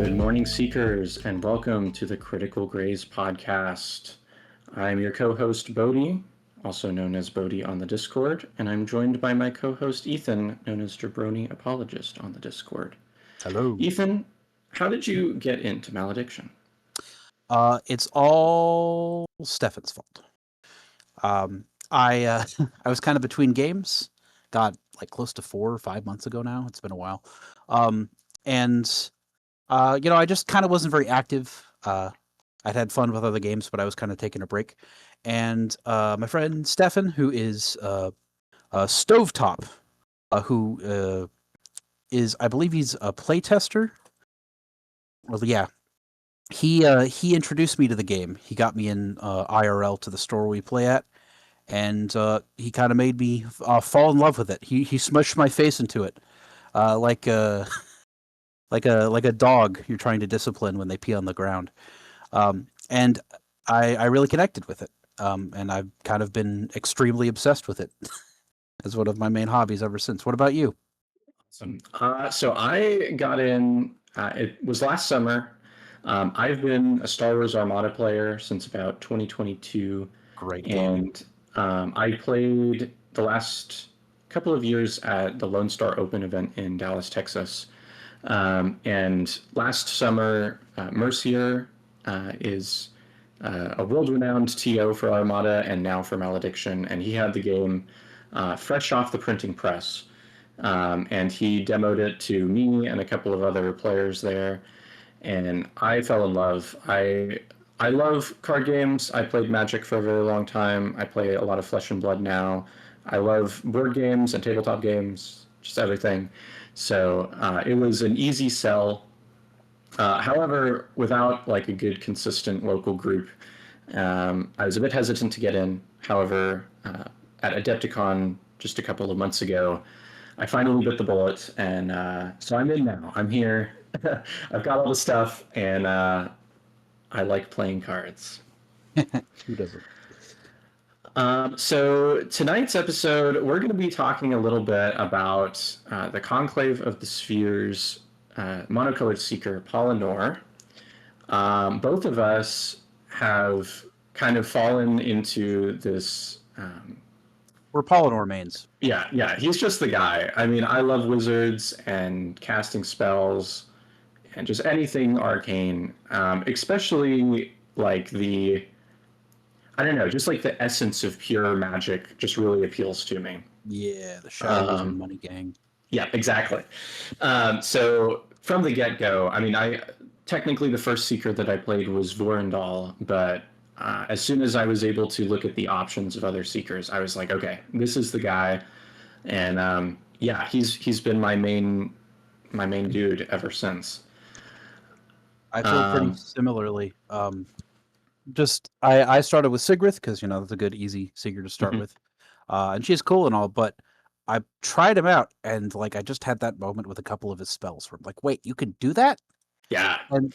Good morning, Seekers, and welcome to the Critical Graze podcast. I'm your co-host, Bodhi, also known as Bodhi on the Discord, and I'm joined by my co-host, Ethan, known as Jabroni Apologist on the Discord. Hello. Ethan, how did you get into Malediction? It's all Stefan's fault. I I was kind of between games. Got like close to 4 or 5 months ago now. It's been a while. And I just kind of wasn't very active. I'd had fun with other games, but I was kind of taking a break. And my friend Stefan, who is Stovetop, who is, I believe he's a playtester. Well, yeah. He introduced me to the game. He got me in IRL to the store we play at, and he kind of made me fall in love with it. He smushed my face into it, like a like a dog you're trying to discipline when they pee on the ground. And I really connected with it, and I've kind of been extremely obsessed with it as one of my main hobbies ever since. What about you? Awesome. So I got in, it was last summer. I've been a Star Wars Armada player since about 2022. Great game. And I played the last couple of years at the Lone Star Open event in Dallas, Texas. And last summer, Mercier is a world-renowned TO for Armada and now for Malediction, and he had the game fresh off the printing press. And he demoed it to me and a couple of other players there, and I fell in love. I love card games. I played Magic for a very long time. I play a lot of Flesh and Blood now. I love board games and tabletop games, just everything. So it was an easy sell. However, without like a good, consistent local group, I was a bit hesitant to get in. However, at Adepticon just a couple of months ago, I finally bit the bullet, and so I'm in now. I'm here. I've got all the stuff, and I like playing cards. Who doesn't? So tonight's episode, we're going to be talking a little bit about the Conclave of the Spheres monocolored seeker, Polinore. Both of us have kind of fallen into this... We're Polinore mains. Yeah, he's just the guy. I mean, I love wizards and casting spells and just anything arcane, especially like I don't know, just like the essence of pure magic just really appeals to me. Yeah, the Shadow Wizard Money Gang. Yeah, exactly. So from the get-go, I mean, technically the first Seeker that I played was Vorendal, but as soon as I was able to look at the options of other Seekers, I was like, okay, this is the guy. And yeah, he's been my main dude ever since. I feel pretty similarly. Just I started with Sigrith because that's a good easy Seeker to start with, and she's cool and all. But I tried him out, and like I just had that moment with a couple of his spells where I'm like, wait, you can do that? Yeah, and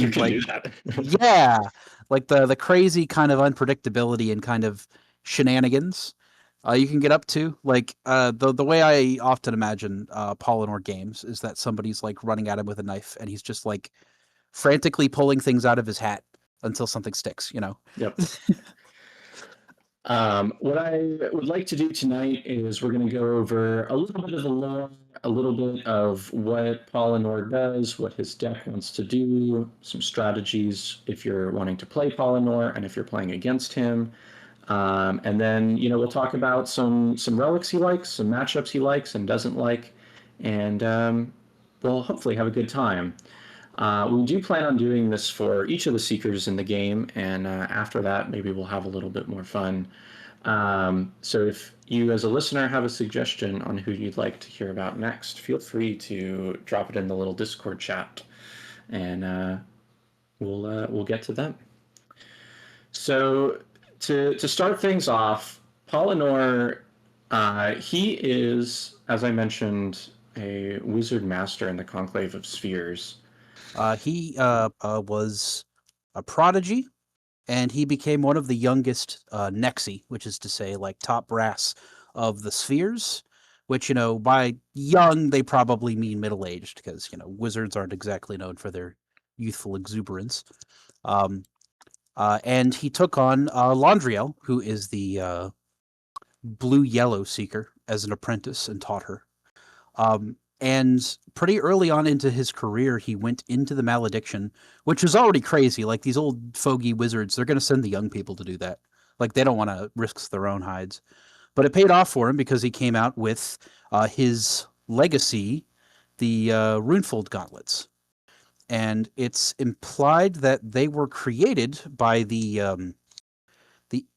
you can like do that. yeah, like the crazy kind of unpredictability and kind of shenanigans you can get up to. Like the way I often imagine Polinore games is that somebody's like running at him with a knife, and he's just like frantically pulling things out of his hat until something sticks, Yep. What I would like to do tonight is we're going to go over a little bit of the lore, a little bit of what Polinore does, what his deck wants to do, some strategies if you're wanting to play Polinore and if you're playing against him. And then, we'll talk about some relics he likes, some matchups he likes and doesn't like, and we'll hopefully have a good time. We do plan on doing this for each of the Seekers in the game, and after that, maybe we'll have a little bit more fun. So if you as a listener have a suggestion on who you'd like to hear about next, feel free to drop it in the little Discord chat, and we'll get to them. So to start things off, Polinore, he is, as I mentioned, a wizard master in the Conclave of Spheres. He was a prodigy, and he became one of the youngest Nexi, which is to say, like top brass of the Spheres. which, by young, they probably mean middle-aged because, wizards aren't exactly known for their youthful exuberance. And he took on Landriel, who is the blue-yellow seeker, as an apprentice and taught her. And pretty early on into his career, he went into the malediction, which was already crazy. Like, these old fogey wizards, they're going to send the young people to do that. Like, they don't want to risk their own hides. But it paid off for him because he came out with his legacy, the Runefold Gauntlets. And it's implied that they were created by the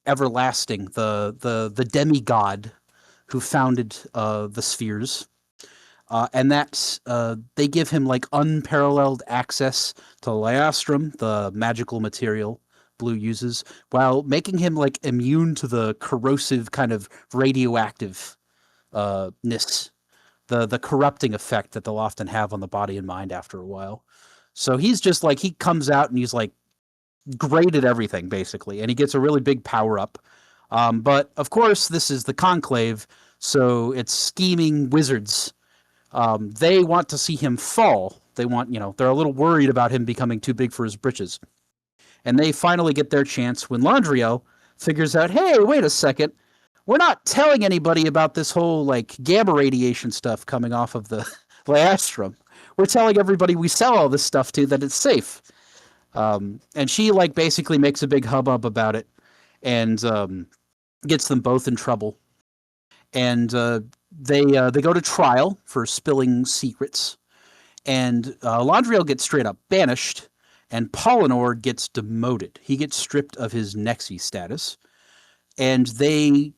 everlasting, the demigod who founded the spheres. And that they give him like unparalleled access to Lyastrum, the magical material Blue uses, while making him like immune to the corrosive kind of radioactive ness, the corrupting effect that they'll often have on the body and mind after a while. So he's just like, he comes out and he's like great at everything basically, and he gets a really big power up. But of course, this is the Conclave, so it's scheming wizards. They want to see him fall. They want, they're a little worried about him becoming too big for his britches. And they finally get their chance when Landriel figures out, hey, wait a second, we're not telling anybody about this whole like gamma radiation stuff coming off of the Lyastrum. We're telling everybody we sell all this stuff to that it's safe. And she like basically makes a big hubbub about it and gets them both in trouble. And they go to trial for spilling secrets. And Landriel gets straight up banished, and Polinore gets demoted. He gets stripped of his Nexi status. And the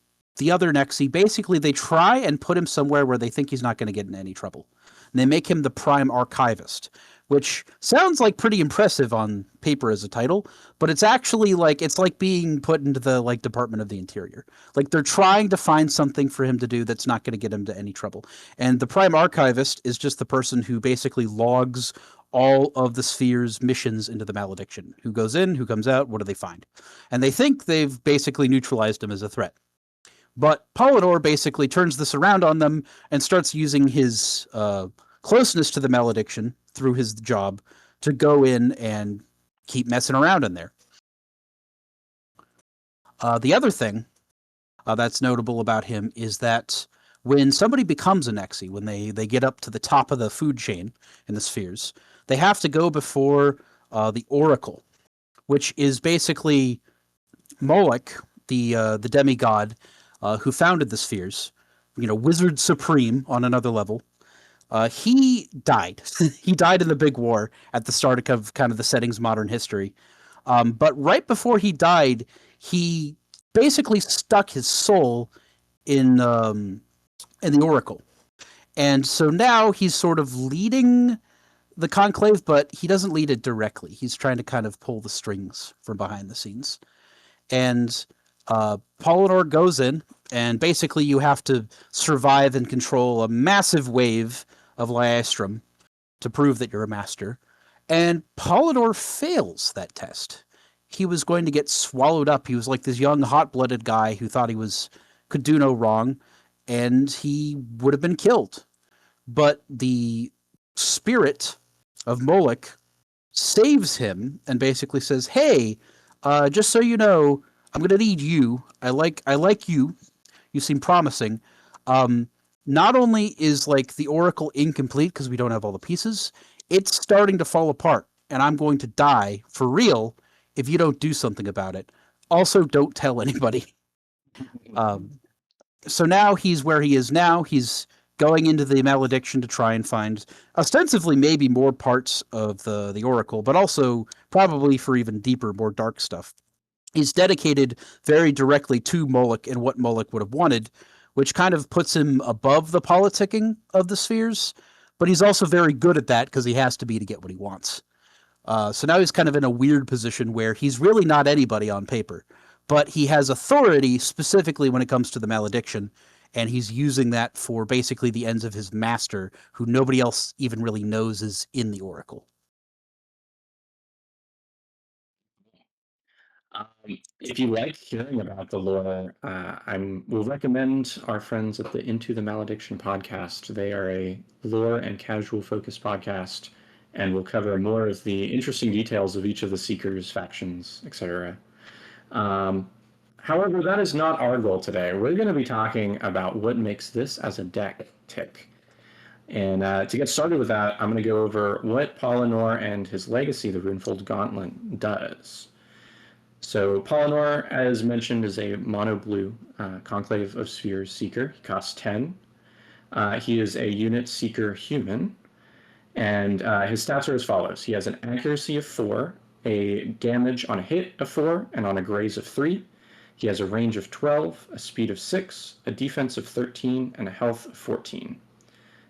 other Nexi, basically they try and put him somewhere where they think he's not going to get in any trouble. And they make him the Prime Archivist, which sounds like pretty impressive on paper as a title, but it's actually like, it's like being put into the like Department of the Interior. Like they're trying to find something for him to do that's not going to get him to any trouble. And the Prime Archivist is just the person who basically logs all of the sphere's missions into the malediction. Who goes in, who comes out, what do they find? And they think they've basically neutralized him as a threat. But Polinore basically turns this around on them and starts using his closeness to the malediction through his job to go in and keep messing around in there. The other thing that's notable about him is that when somebody becomes a Nexi, when they get up to the top of the food chain in the spheres, they have to go before the Oracle, which is basically Moloch, the demigod who founded the spheres, Wizard Supreme on another level. He died. He died in the big war at the start of kind of the setting's modern history. But right before he died, he basically stuck his soul in the Oracle. And so now he's sort of leading the Conclave, but he doesn't lead it directly. He's trying to kind of pull the strings from behind the scenes. And Polinore goes in, and basically you have to survive and control a massive wave of Lyastrum to prove that you're a master. And Polinore fails that test. He was going to get swallowed up. He was like this young, hot-blooded guy who thought could do no wrong, and he would have been killed. But the spirit of Moloch saves him and basically says, hey, just so you know, I'm going to need you. I like you. You seem promising. Not only is like the Oracle incomplete because we don't have all the pieces, it's starting to fall apart, and I'm going to die for real if you don't do something about it. Also, don't tell anybody. So now he's where he is now. He's going into the malediction to try and find ostensibly maybe more parts of the Oracle, but also probably for even deeper, more dark stuff. He's dedicated very directly to Moloch and what Moloch would have wanted, which kind of puts him above the politicking of the spheres, but he's also very good at that because he has to be to get what he wants. So now he's kind of in a weird position where he's really not anybody on paper, but he has authority specifically when it comes to the malediction, and he's using that for basically the ends of his master, who nobody else even really knows is in the Oracle. Um, if you like hearing about the lore, will recommend our friends at the Into the Malediction podcast. They are a lore and casual focused podcast, and will cover more of the interesting details of each of the Seekers, factions, etc. Um, however, that is not our goal today. We're going to be talking about what makes this as a deck tick. And to get started with that, I'm going to go over what Polinore and his legacy, the Runefold Gauntlet, does. So Polinore, as mentioned, is a mono blue Conclave of Spheres Seeker. He costs 10. He is a unit Seeker human, and his stats are as follows. He has an accuracy of 4, a damage on a hit of 4, and on a graze of 3. He has a range of 12, a speed of 6, a defense of 13, and a health of 14.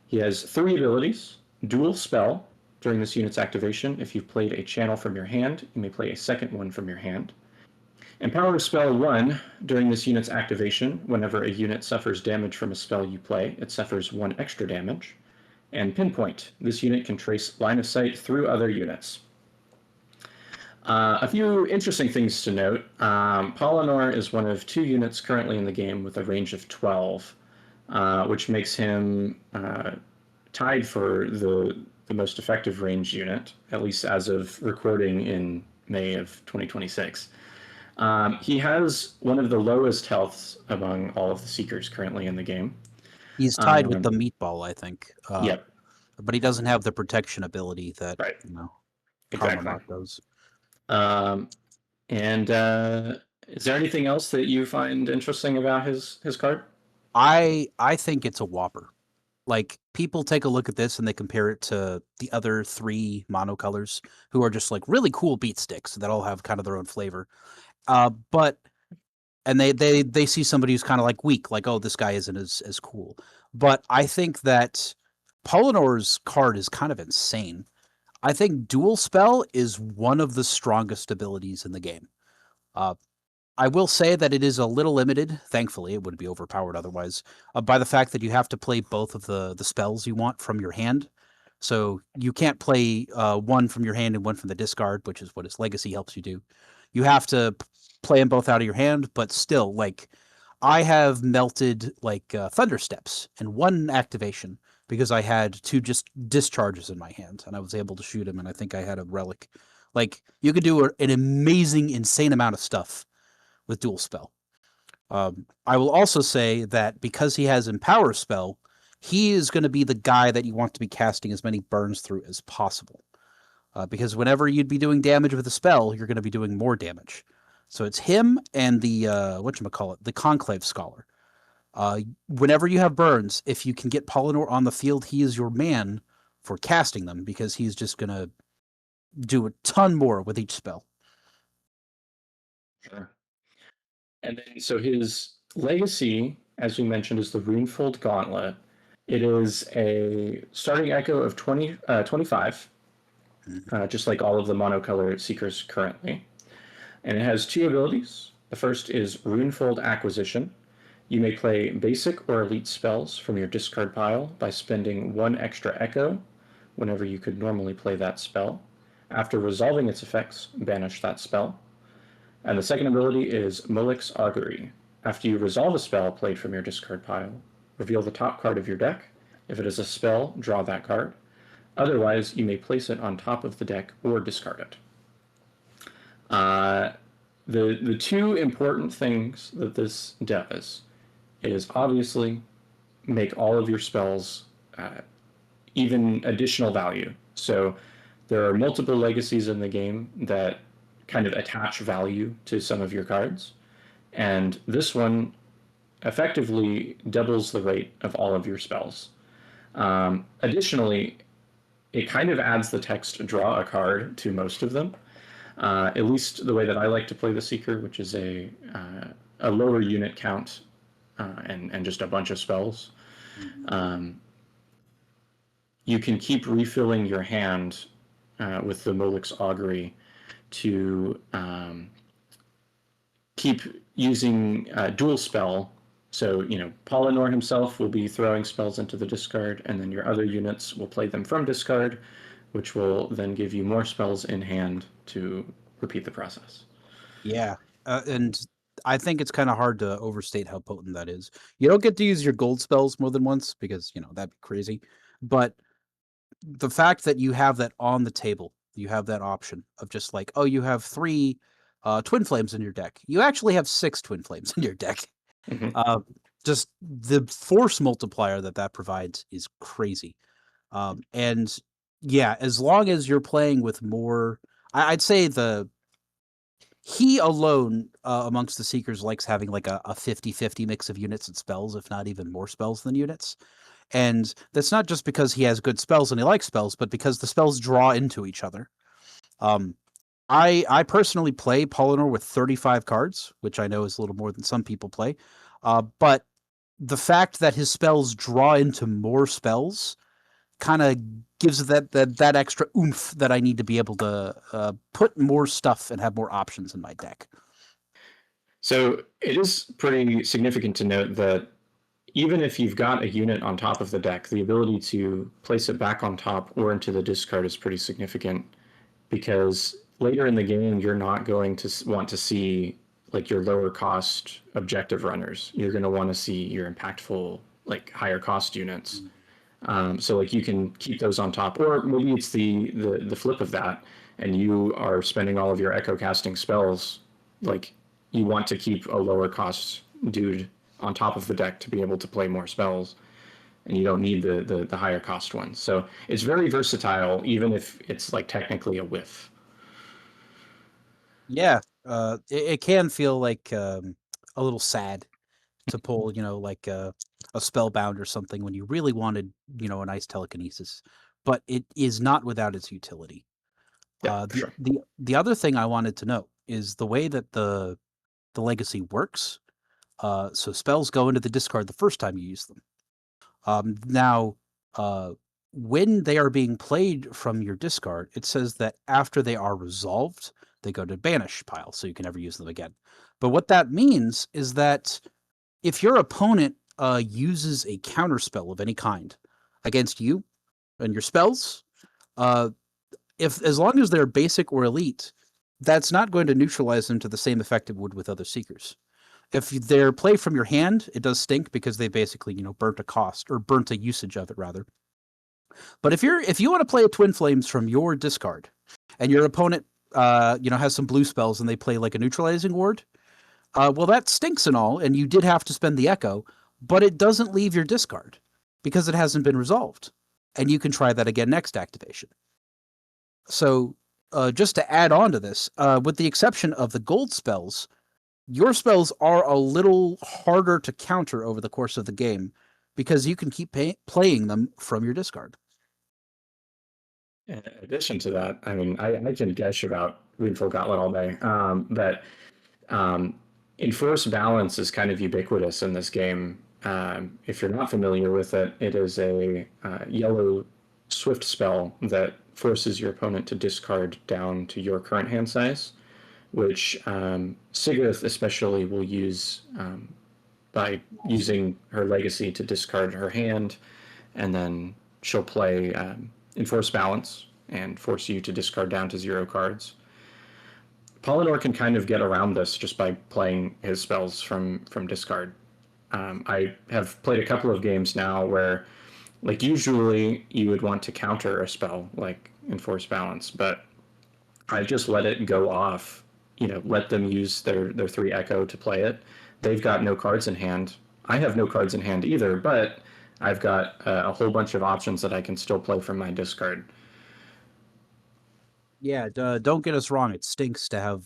He has 3 abilities. Dual Spell. During this unit's activation, if you've played a channel from your hand, you may play a second one from your hand. Empower Spell 1. During this unit's activation, whenever a unit suffers damage from a spell you play, it suffers 1 extra damage. And Pinpoint. This unit can trace line of sight through other units. A few interesting things to note. Polinore is one of 2 units currently in the game with a range of 12, which makes him tied for the most effective range unit, at least as of recording in May of 2026. He has one of the lowest healths among all of the Seekers currently in the game. He's tied with the meatball, I think. Yep. But he doesn't have the protection ability that Right. Exactly. Exactly. does. And is there anything else that you find interesting about his card? I think it's a whopper. Like, people take a look at this and they compare it to the other 3 monocolors, who are just like really cool beat sticks that all have kind of their own flavor. But they see somebody who's kind of like weak, like, oh, this guy isn't as cool. But I think that Polinore's card is kind of insane. I think Dual Spell is one of the strongest abilities in the game. I will say that it is a little limited. Thankfully, it would be overpowered otherwise, by the fact that you have to play both of the spells you want from your hand. So you can't play one from your hand and one from the discard, which is what his legacy helps you do. You have to play them both out of your hand, but still, like, I have melted like Thunder Steps in one activation because I had 2 just discharges in my hand and I was able to shoot him, and I think I had a relic. Like, you could do an amazing, insane amount of stuff with Dual Spell. I will also say that because he has Empower Spell, he is going to be the guy that you want to be casting as many burns through as possible. Because whenever you'd be doing damage with a spell, you're going to be doing more damage. So it's him and the the Conclave Scholar. Whenever you have burns, if you can get Polinore on the field, he is your man for casting them, because he's just going to do a ton more with each spell. Sure. And then, so his legacy, as we mentioned, is the Runefold Gauntlet. It is a starting echo of 25, just like all of the monocolor Seekers currently. And it has 2 abilities. The first is Runefold Acquisition. You may play basic or elite spells from your discard pile by spending 1 extra echo whenever you could normally play that spell. After resolving its effects, banish that spell. And the second ability is Molech's Augury. After you resolve a spell played from your discard pile, reveal the top card of your deck. If it is a spell, draw that card. Otherwise, you may place it on top of the deck or discard it. The 2 important things that this does is obviously make all of your spells even additional value. So there are multiple legacies in the game that kind of attach value to some of your cards, and this one effectively doubles the rate of all of your spells. Additionally, it kind of adds the text "draw a card" to most of them, at least the way that I like to play the Seeker, which is a lower unit count and just a bunch of spells. You can keep refilling your hand with the Molech's Augury to keep using dual spell. So, Polinore himself will be throwing spells into the discard, and then your other units will play them from discard, which will then give you more spells in hand to repeat the process. Yeah, and I think it's kind of hard to overstate how potent that is. You don't get to use your gold spells more than once because, that'd be crazy. But the fact that you have that on the table, you have that option of just like, oh, you have 3 twin flames in your deck. You actually have 6 twin flames in your deck. Hmm. Uh, just the force multiplier that provides is crazy. And yeah, as long as you're playing with more, I'd say he alone amongst the Seekers likes having like a 50-50 mix of units and spells, if not even more spells than units. And that's not just because he has good spells and he likes spells, but because the spells draw into each other. Um, I personally play Polinore with 35 cards, which I know is a little more than some people play. But the fact that his spells draw into more spells kind of gives that extra oomph that I need to be able to put more stuff and have more options in my deck. So it is pretty significant to note that even if you've got a unit on top of the deck, the ability to place it back on top or into the discard is pretty significant, because later in the game you're not going to want to see like your lower cost objective runners. You're going to want to see your impactful, like higher cost units. So like you can keep those on top, or maybe it's the flip of that, and you are spending all of your echo casting spells. Like you want to keep a lower cost dude on top of the deck to be able to play more spells, and you don't need the higher cost ones. So it's very versatile, even if it's like technically a whiff. Yeah, it can feel like a little sad to pull, like a spellbound or something when you really wanted, a nice telekinesis. But it is not without its utility. Yeah, for The sure. the the other thing I wanted to know is the way that the legacy works. So spells go into the discard the first time you use them. Now, uh, when they are being played from your discard, it says that after they are resolved, they go to banish pile, so you can never use them again. But what that means is that if your opponent uses a counter spell of any kind against you and your spells, uh, if as long as they're basic or elite, that's not going to neutralize them to the same effect it would with other seekers. If they're play from your hand, it does stink because they basically, burnt a cost or burnt a usage of it rather. But if you want to play a Twin Flames from your discard, and your opponent, has some blue spells and they play like a neutralizing ward, well, that stinks and all, and you did have to spend the echo, but it doesn't leave your discard because it hasn't been resolved, and you can try that again next activation. So, just to add on to this, with the exception of the gold spells, your spells are a little harder to counter over the course of the game because you can keep playing them from your discard. In addition to that, I mean, I can gush about Gleeful Gauntlet all day, but um, enforce balance is kind of ubiquitous in this game. If you're not familiar with it, it is a yellow swift spell that forces your opponent to discard down to your current hand size, which Sigurth especially will use by using her legacy to discard her hand, and then she'll play Enforce Balance and force you to discard down to 0 cards. Polinore can kind of get around this just by playing his spells from discard. I have played a couple of games now where, like, usually you would want to counter a spell like Enforce Balance, but I just let it go off. Let them use their 3 echo to play it. They've got no cards in hand. I have no cards in hand either, but I've got a whole bunch of options that I can still play from my discard. Yeah, don't get us wrong. It stinks to have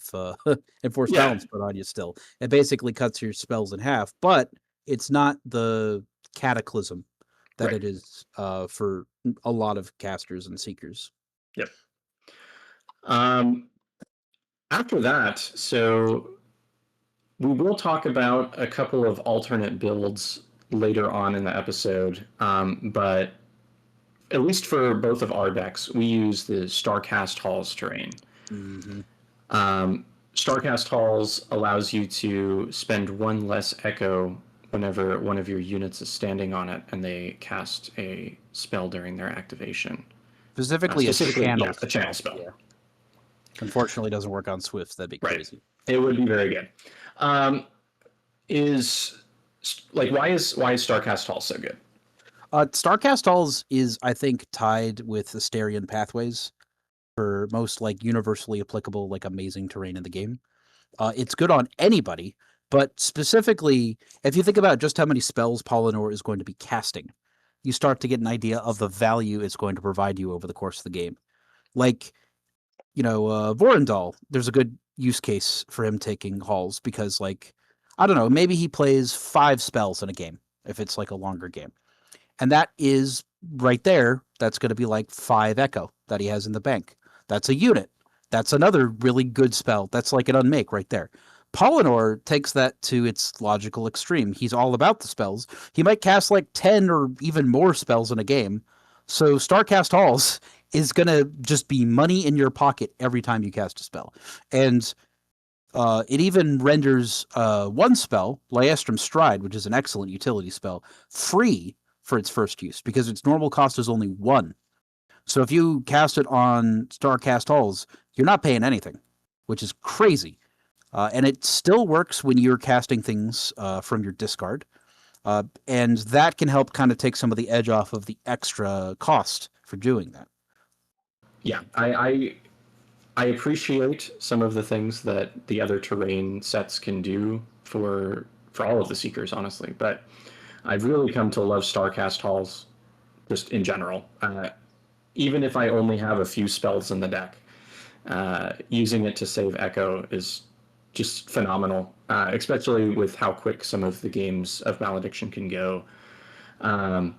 enforced Yeah, balance put on you still. It basically cuts your spells in half, but it's not the cataclysm that right. it is for a lot of casters and seekers. Yep. Um, After that, so we will talk about a couple of alternate builds later on in the episode, but at least for both of our decks, we use the Starcast Halls terrain. Mm-hmm. Starcast Halls allows you to spend 1 less echo whenever one of your units is standing on it and they cast a spell during their activation. Specifically, a Specifically, channel yeah, a channel spell. spell. Yeah. Unfortunately, doesn't work on Swift. That'd be Right. crazy. It would be very good. Um, is like why is Starcast Hall so good? Starcast Halls is, I think, tied with Asterion Pathways for most like universally applicable, like amazing terrain in the game. It's good on anybody, but specifically, if you think about just how many spells Polinore is going to be casting, you start to get an idea of the value it's going to provide you over the course of the game. Like, Vorendal, there's a good use case for him taking halls because, like, I don't know, maybe he plays 5 spells in a game if it's like a longer game. And that is right there, that's going to be like 5 Echo that he has in the bank. That's a unit. That's another really good spell. That's like an unmake right there. Polinore takes that to its logical extreme. He's all about the spells. He might cast like 10 or even more spells in a game. So Starcast Halls is going to just be money in your pocket every time you cast a spell. And it even renders one spell, Laestrum Stride, which is an excellent utility spell, free for its first use because its normal cost is only 1. So if you cast it on Starcast Halls, you're not paying anything, which is crazy. And it still works when you're casting things from your discard. And that can help kind of take some of the edge off of the extra cost for doing that. Yeah, I appreciate some of the things that the other terrain sets can do for all of the seekers, honestly. But I've really come to love Starcast Halls just in general. Even if I only have a few spells in the deck, using it to save Echo is just phenomenal, especially with how quick some of the games of Malediction can go. Um,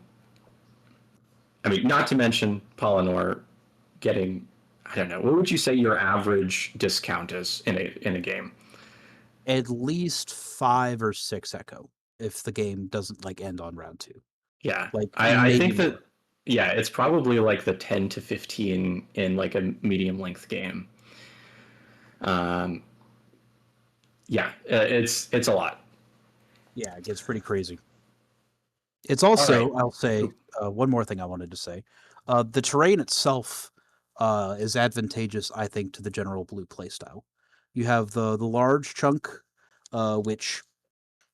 I mean, not to mention Polinore getting, I don't know, what would you say your average discount is in a game? At least 5 or 6 Echo if the game doesn't like end on round 2. Yeah, Like I maybe think that more. yeah, it's probably like the 10 to 15 in like a medium length game. Um, yeah, it's a lot. Yeah, it gets pretty crazy. It's All right. also, I'll say, one more thing I wanted to say. The terrain itself is advantageous, I think, to the general blue playstyle. You have the large chunk, which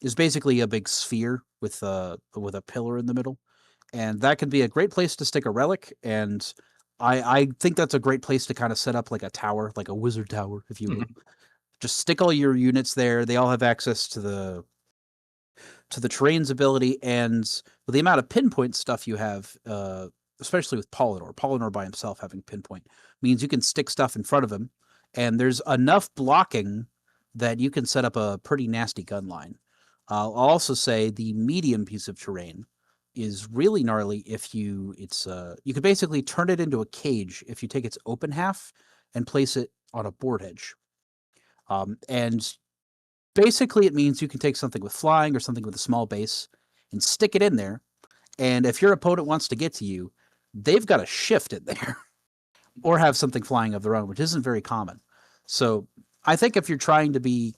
is basically a big sphere with a pillar in the middle, and that can be a great place to stick a relic. And I think that's a great place to kind of set up like a tower, like a wizard tower, if you will. Mhm. Just stick all your units there. They all have access to the terrain's ability, and with the amount of pinpoint stuff you have, especially with Polinore by himself having pinpoint means you can stick stuff in front of him, and there's enough blocking that you can set up a pretty nasty gun line. I'll also say the medium piece of terrain is really gnarly if you could basically turn it into a cage if you take its open half and place it on a board edge. And basically, it means you can take something with flying or something with a small base and stick it in there. And if your opponent wants to get to you, they've got to shift it there or have something flying of their own, which isn't very common. So I think if you're trying to be,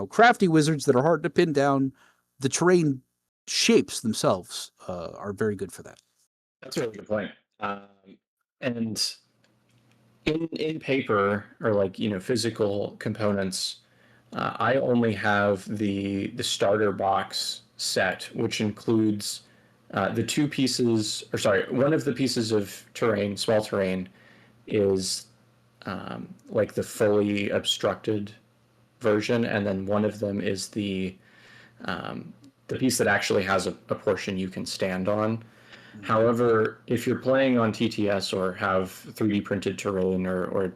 crafty wizards that are hard to pin down, the terrain shapes themselves are very good for that. That's a really good point. And in paper or like physical components, I only have the starter box set, which includes the two pieces, or sorry, one of the pieces of terrain, small terrain, is like the fully obstructed version, and then one of them is the piece that actually has a portion you can stand on. However, if you're playing on TTS or have 3D printed terrain or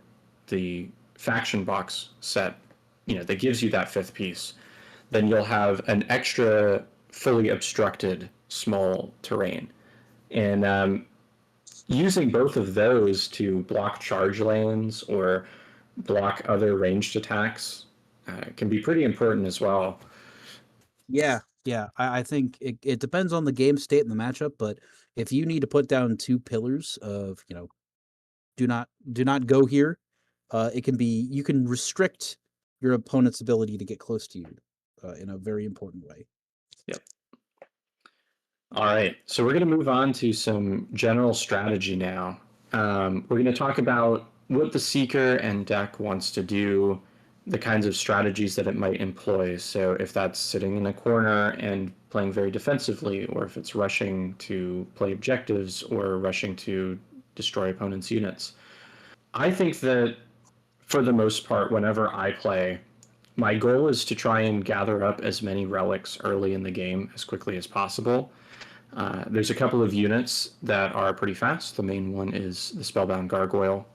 the faction box set, that gives you that fifth piece, then you'll have an extra fully obstructed small terrain. And using both of those to block charge lanes or block other ranged attacks can be pretty important as well. Yeah, yeah. I think it depends on the game state and the matchup, but if you need to put down 2 pillars of, do not go here, it can be you can restrict your opponent's ability to get close to you in a very important way. Yep. All right, so we're going to move on to some general strategy now. We're going to talk about what the Seeker and deck wants to do the kinds of strategies that it might employ. So if that's sitting in a corner and playing very defensively, or if it's rushing to play objectives or rushing to destroy opponents' units. I think that for the most part, whenever I play, my goal is to try and gather up as many relics early in the game as quickly as possible. There's a couple of units that are pretty fast. The main one is the Spellbound Gargoyle.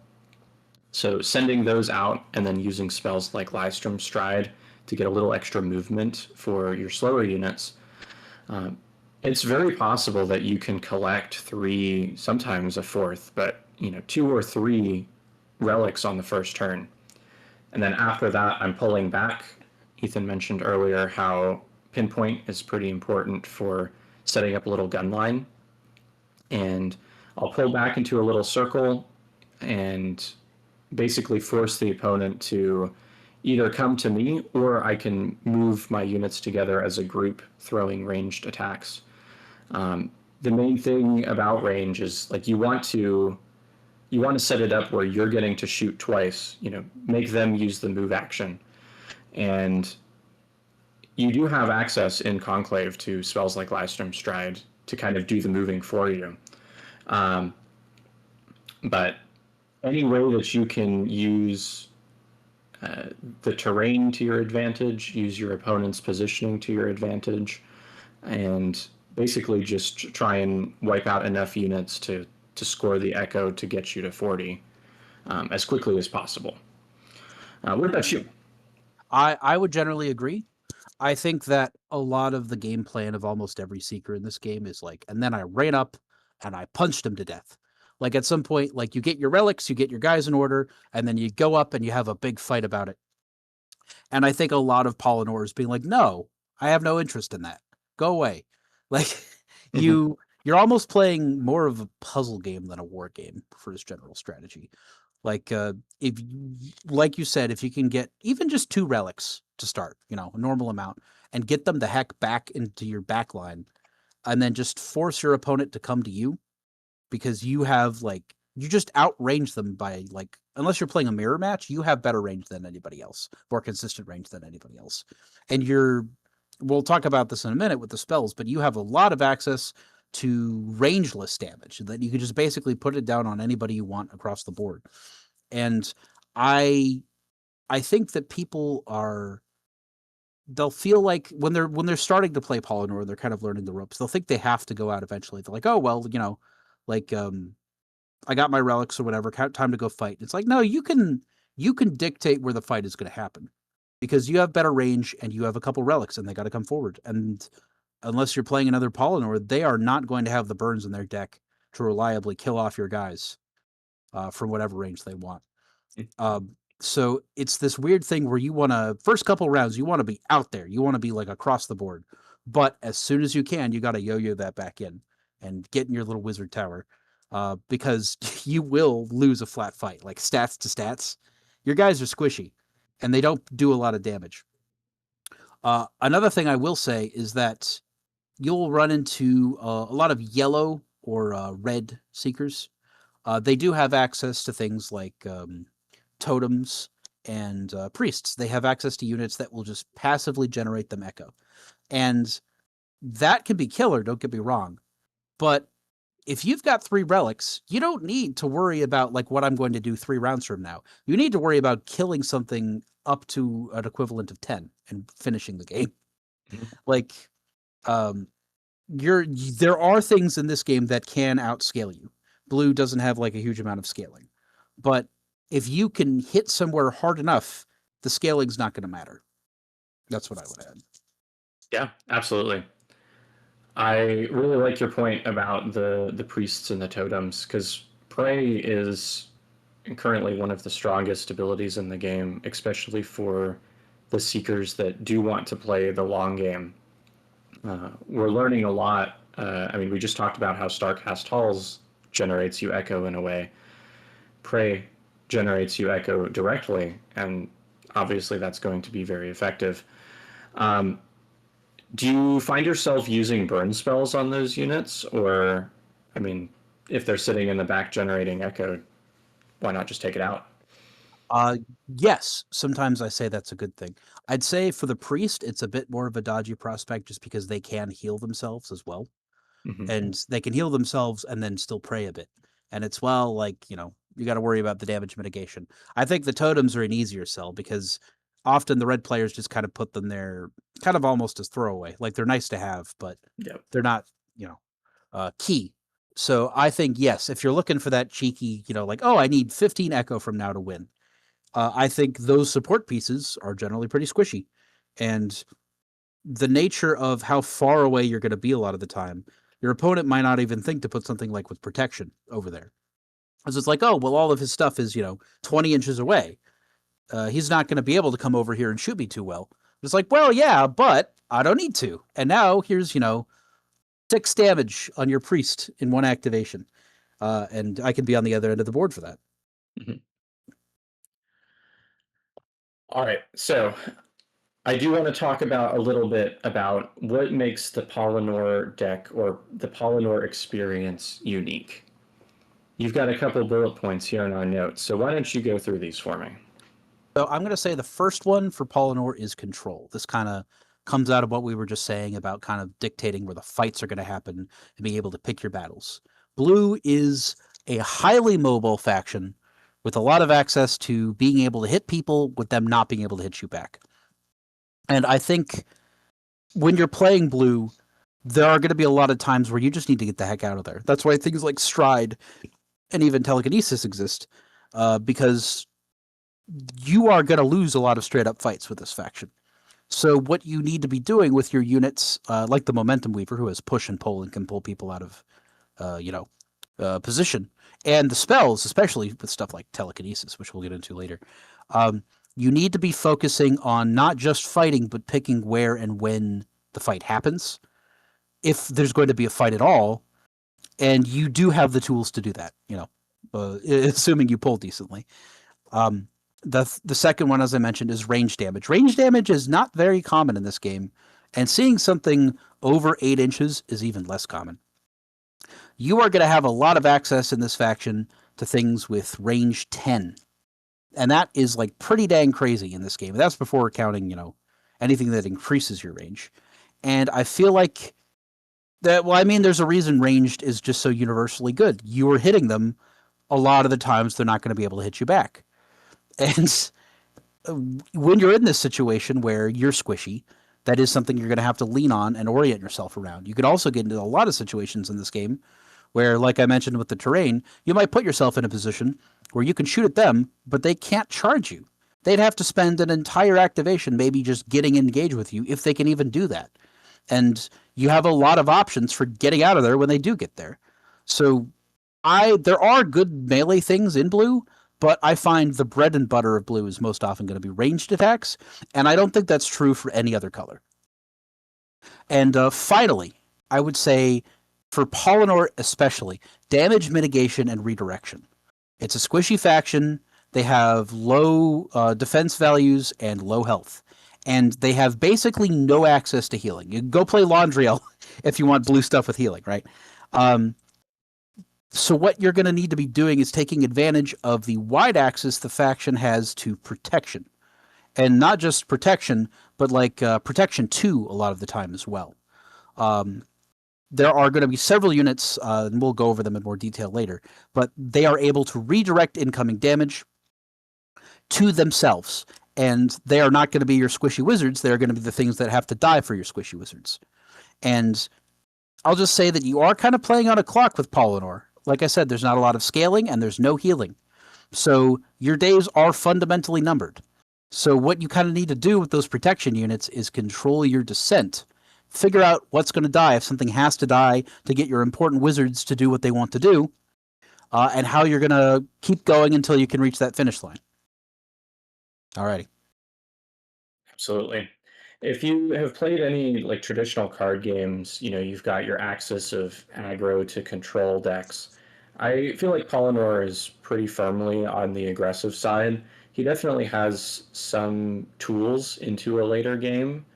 So sending those out and then using spells like Lystrom Stride to get a little extra movement for your slower units. It's very possible that you can collect 3, sometimes a 4th, but 2 or 3 relics on the first turn. And then after that, I'm pulling back. Ethan mentioned earlier how pinpoint is pretty important for setting up a little gun line. And I'll pull back into a little circle and basically force the opponent to either come to me, or I can move my units together as a group throwing ranged attacks. The main thing about range is like you want to set it up where you're getting to shoot twice, make them use the move action. And you do have access in Conclave to spells like Lystrom Stride to kind of do the moving for you. But any way that you can use the terrain to your advantage, use your opponent's positioning to your advantage, and basically just try and wipe out enough units to score the Echo to get you to 40 as quickly as possible. What about you? I would generally agree. I think that a lot of the game plan of almost every Seeker in this game is like, and then I ran up and I punched him to death. Like at some point, like you get your relics, you get your guys in order, and then you go up and you have a big fight about it. And I think a lot of Polinore is being like, no, I have no interest in that. Go away. Like you're almost playing more of a puzzle game than a war game for this general strategy. Like if, like you said, if you can get even just 2 relics to start, a normal amount, and get them the heck back into your back line, and then just force your opponent to come to you, because you have you just outrange them by unless you're playing a mirror match, you have better range than anybody else, more consistent range than anybody else. And we'll talk about this in a minute with the spells, but you have a lot of access to rangeless damage that you can just basically put it down on anybody you want across the board. And I think that people they'll feel like when they're starting to play Polinore, they're kind of learning the ropes. They'll think they have to go out eventually. They're like, oh well, I got my relics or whatever, time to go fight. It's like, no, you can dictate where the fight is going to happen because you have better range and you have a couple relics and they got to come forward. And unless you're playing another Polinore, they are not going to have the burns in their deck to reliably kill off your guys from whatever range they want. So it's this weird thing where you want to, first couple rounds, you want to be out there. You want to be like across the board. But as soon as you can, you got to yo-yo that back in and get in your little wizard tower because you will lose a flat fight. Like stats to stats, your guys are squishy and they don't do a lot of damage. Another thing I will say is that you'll run into a lot of yellow or red Seekers. They do have access to things like totems and priests. They have access to units that will just passively generate them echo. And that can be killer, don't get me wrong. But if you've got 3 relics, you don't need to worry about what I'm going to do 3 rounds from now. You need to worry about killing something up to an equivalent of 10 and finishing the game. There are things in this game that can outscale you. Blue doesn't have a huge amount of scaling. But if you can hit somewhere hard enough, the scaling's not going to matter. That's what I would add. Yeah, absolutely. I really like your point about the priests and the totems, because Prey is currently one of the strongest abilities in the game, especially for the Seekers that do want to play the long game. We're learning a lot. We just talked about how Starcast Halls generates you echo in a way. Prey generates you echo directly, and obviously that's going to be very effective. Do you find yourself using burn spells on those units? Or, if they're sitting in the back generating echo, why not just take it out? Uh, yes, sometimes I say that's a good thing. I'd say for the priest, it's a bit more of a dodgy prospect just because they can heal themselves as well. Hmm. And they can heal themselves and then still pray a bit. And it's, well, like, you got to worry about the damage mitigation. I think the totems are an easier sell because often the red players just kind of put them there kind of almost as throwaway. Like they're nice to have, but Yep. they're not, key. So I think, yes, if you're looking for that cheeky, like, oh, I need 15 echo from now to win, I think those support pieces are generally pretty squishy. And the nature of how far away you're going to be a lot of the time, your opponent might not even think to put something like with protection over there. Because it's like, oh, well, all of his stuff is, 20 inches away. He's not going to be able to come over here and shoot me too well. It's like, well, yeah, but I don't need to. And now here's, 6 damage on your priest in one activation. And I can be on the other end of the board for that. Hmm. All right. So I do want to talk about a little bit about what makes the Polinore deck or the Polinore experience unique. You've got a couple bullet points here in our notes, so why don't you go through these for me? So I'm going to say the first one for Polinore is control. This kind of comes out of what we were just saying about kind of dictating where the fights are going to happen and being able to pick your battles. Blue is a highly mobile faction with a lot of access to being able to hit people with them not being able to hit you back. And I think when you're playing blue, there are going to be a lot of times where you just need to get the heck out of there. That's why things like Stride and even Telekinesis exist, because you are going to lose a lot of straight up fights with this faction. So what you need to be doing with your units, like the Momentum Weaver, who has push and pull and can pull people out of, position, and the spells, especially with stuff like Telekinesis, which we'll get into later, you need to be focusing on not just fighting, but picking where and when the fight happens, if there's going to be a fight at all, and you do have the tools to do that. Assuming you pull decently. Um, the second one, as I mentioned, is range damage. Range damage is not very common in this game, and seeing something over 8 inches is even less common. You are going to have a lot of access in this faction to things with range 10, and that is like pretty dang crazy in this game. That's before counting, anything that increases your range. And I feel like that. Well, I mean, there's a reason ranged is just so universally good. You are hitting them a lot of the times; they're not going to be able to hit you back. And when you're in this situation where you're squishy, that is something you're going to have to lean on and orient yourself around. You could also get into a lot of situations in this game where, like I mentioned with the terrain, you might put yourself in a position where you can shoot at them, but they can't charge you. They'd have to spend an entire activation maybe just getting engaged with you if they can even do that. And you have a lot of options for getting out of there when they do get there. So there are good melee things in blue, but I find the bread and butter of blue is most often going to be ranged attacks, and I don't think that's true for any other color. And finally, I would say for Polinore especially, damage mitigation and redirection. It's a squishy faction. They have low defense values and low health. And they have basically no access to healing. You go play Laundriel if you want blue stuff with healing, right? So what you're going to need to be doing is taking advantage of the wide access the faction has to protection. And not just protection, but like protection 2 a lot of the time as well. There are going to be several units, and we'll go over them in more detail later, but they are able to redirect incoming damage to themselves. And they are not going to be your squishy wizards. They're going to be the things that have to die for your squishy wizards. And I'll just say that you are kind of playing on a clock with Polinore. Like I said, there's not a lot of scaling and there's no healing. So your days are fundamentally numbered. So what you kind of need to do with those protection units is control your descent. Figure out what's going to die if something has to die to get your important wizards to do what they want to do, and how you're going to keep going until you can reach that finish line. Alrighty. Absolutely. If you have played any like traditional card games, you've got your axis of aggro to control decks. I feel like Polinore is pretty firmly on the aggressive side. He definitely has some tools into a later game,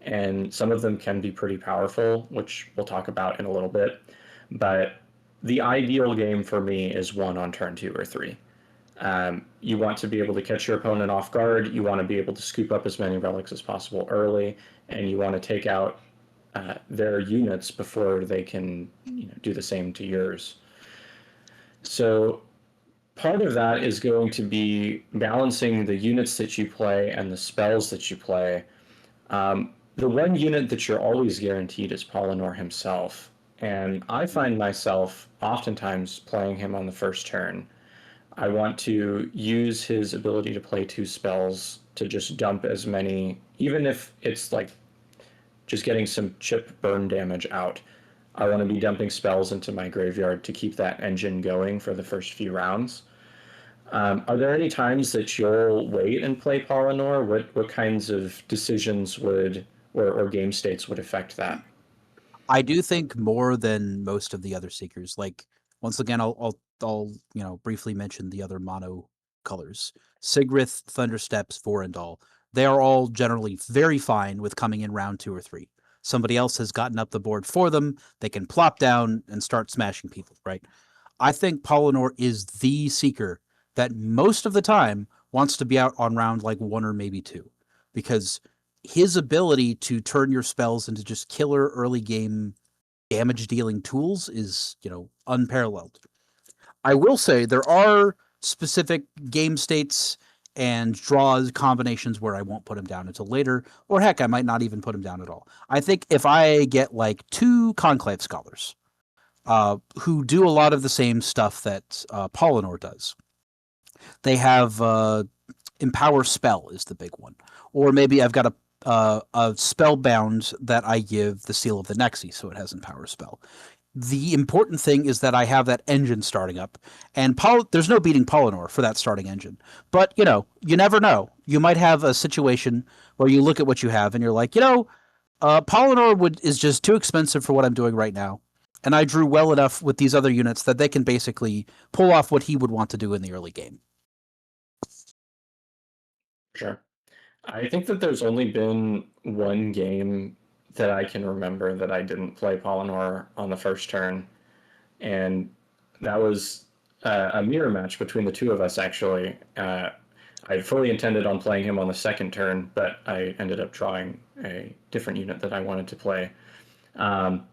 and some of them can be pretty powerful, which we'll talk about in a little bit. But the ideal game for me is one on turn 2 or 3. You want to be able to catch your opponent off guard. You want to be able to scoop up as many relics as possible early, and you want to take out their units before they can do the same to yours. So part of that is going to be balancing the units that you play and the spells that you play. The one unit that you're always guaranteed is Polinore himself, and I find myself oftentimes playing him on the first turn. I want to use his ability to play 2 spells to just dump as many, even if it's like just getting some chip burn damage out. I want to be dumping spells into my graveyard to keep that engine going for the first few rounds. Are there any times that you'll wait and play Polinore? What kinds of decisions would or game states would affect that? I do think more than most of the other Seekers. Like, once again, I'll briefly mention the other mono colors: Sigrith, Thundersteps, Vorendal. They are all generally very fine with coming in round 2 or 3. Somebody else has gotten up the board for them. They can plop down and start smashing people, right? I think Polinore is the Seeker that most of the time wants to be out on round like 1 or maybe 2, because his ability to turn your spells into just killer early game damage dealing tools is, unparalleled. I will say there are specific game states and draws combinations where I won't put him down until later, or heck, I might not even put him down at all. I think if I get like 2 Conclave scholars who do a lot of the same stuff that Polinore does, they have Empower Spell is the big one, or maybe I've got a spellbound that I give the Seal of the Nexi, so it has Empower Spell. The important thing is that I have that engine starting up, and there's no beating Polinore for that starting engine. But, you never know. You might have a situation where you look at what you have and you're like, Polinore is just too expensive for what I'm doing right now. And I drew well enough with these other units that they can basically pull off what he would want to do in the early game. Sure. I think that there's only been one game that I can remember that I didn't play Polinore on the first turn, and that was a mirror match between the two of us, actually. I fully intended on playing him on the second turn, but I ended up drawing a different unit that I wanted to play. Um,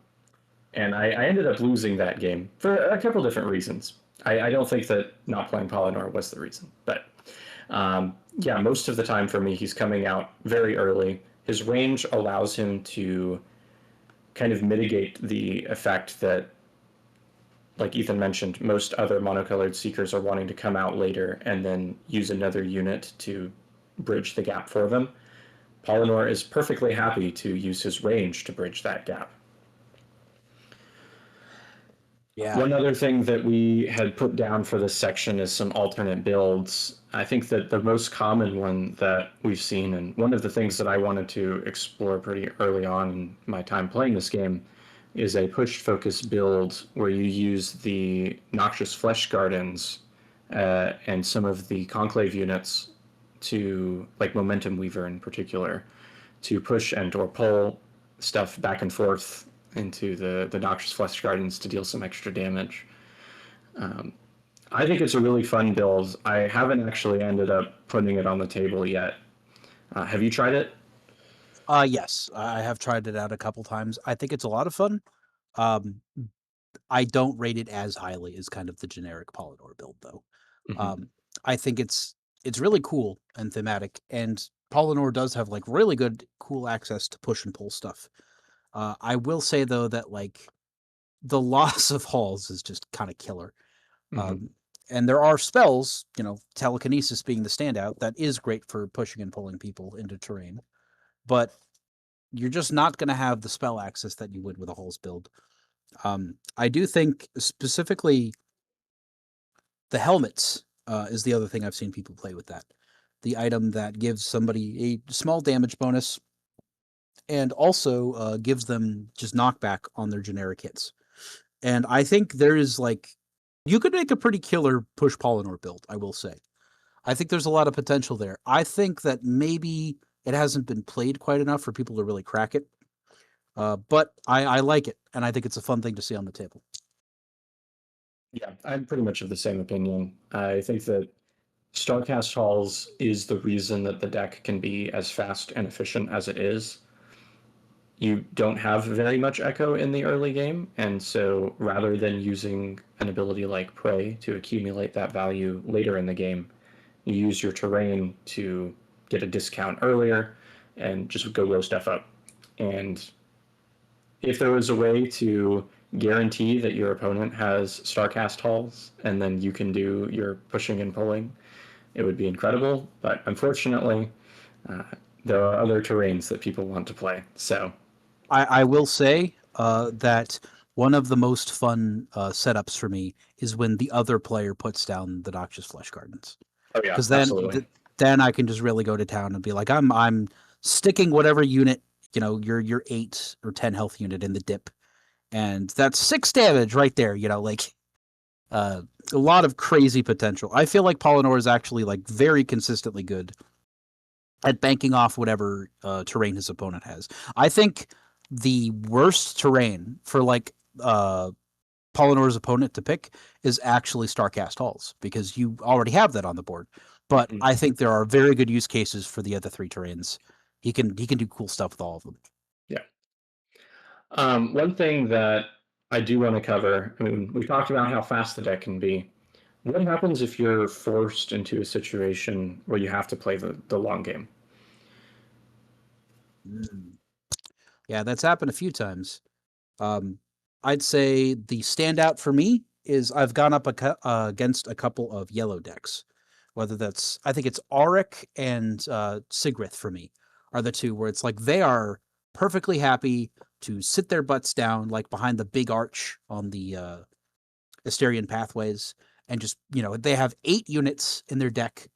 and I ended up losing that game for a couple different reasons. I don't think that not playing Polinore was the reason, but yeah, most of the time for me, he's coming out very early. His range allows him to kind of mitigate the effect that, like Ethan mentioned, most other monocolored seekers are wanting to come out later and then use another unit to bridge the gap for them. Polinore is perfectly happy to use his range to bridge that gap. Yeah. One other thing that we had put down for this section is some alternate builds. I think that the most common one that we've seen, and one of the things that I wanted to explore pretty early on in my time playing this game, is a push focus build where you use the Noxious Flesh Gardens and some of the Conclave units to, like Momentum Weaver in particular, to push and or pull stuff back and forth into the Noxious Flesh Gardens to deal some extra damage. I think it's a really fun build. I haven't actually ended up putting it on the table yet. Have you tried it? Yes, I have tried it out a couple times. I think it's a lot of fun. Um, I don't rate it as highly as kind of the generic Polydor build, though. Mm-hmm. I think it's really cool and thematic, and Polynor does have like really good, cool access to push and pull stuff. I will say though that like the loss of halls is just kind of killer. Mm-hmm. And there are spells, telekinesis being the standout, that is great for pushing and pulling people into terrain, but you're just not going to have the spell access that you would with a halls build. I do think specifically the helmets is the other thing I've seen people play with that. The item that gives somebody a small damage bonus and also gives them just knockback on their generic hits. And I think there is like, you could make a pretty killer push Polinore build, I will say. I think there's a lot of potential there. I think that maybe it hasn't been played quite enough for people to really crack it. But I like it, and I think it's a fun thing to see on the table. Yeah, I'm pretty much of the same opinion. I think that Starcast Halls is the reason that the deck can be as fast and efficient as it is. You don't have very much echo in the early game, and so rather than using an ability like Prey to accumulate that value later in the game, you use your terrain to get a discount earlier and just go roll stuff up. And if there was a way to guarantee that your opponent has Starcast Halls and then you can do your pushing and pulling, it would be incredible. But unfortunately, uh, there are other terrains that people want to play. So, I will say that one of the most fun setups for me is when the other player puts down the Noxious Flesh Gardens, oh yeah, because absolutely. then I can just really go to town and be like, I'm sticking whatever unit, your 8 or 10 health unit in the dip, and that's 6 damage right there. Like uh, a lot of crazy potential. I feel like Polinore is actually like very consistently good at banking off whatever terrain his opponent has. I think the worst terrain for like Polinore's opponent to pick is actually Starcast Halls, because you already have that on the board. But Mm-hmm. I think there are very good use cases for the other 3 terrains. He can do cool stuff with all of them. Yeah. One thing that I do want to cover, I mean, we talked about how fast the deck can be. What happens if you're forced into a situation where you have to play the long game? Mm. Yeah, that's happened a few times. Um, I'd say the standout for me is I've gone up against a couple of yellow decks. Whether that's, I think it's Auric and Sigrith for me are the two where it's like they are perfectly happy to sit their butts down like behind the big arch on the Asterian pathways, and just, they have 8 units in their deck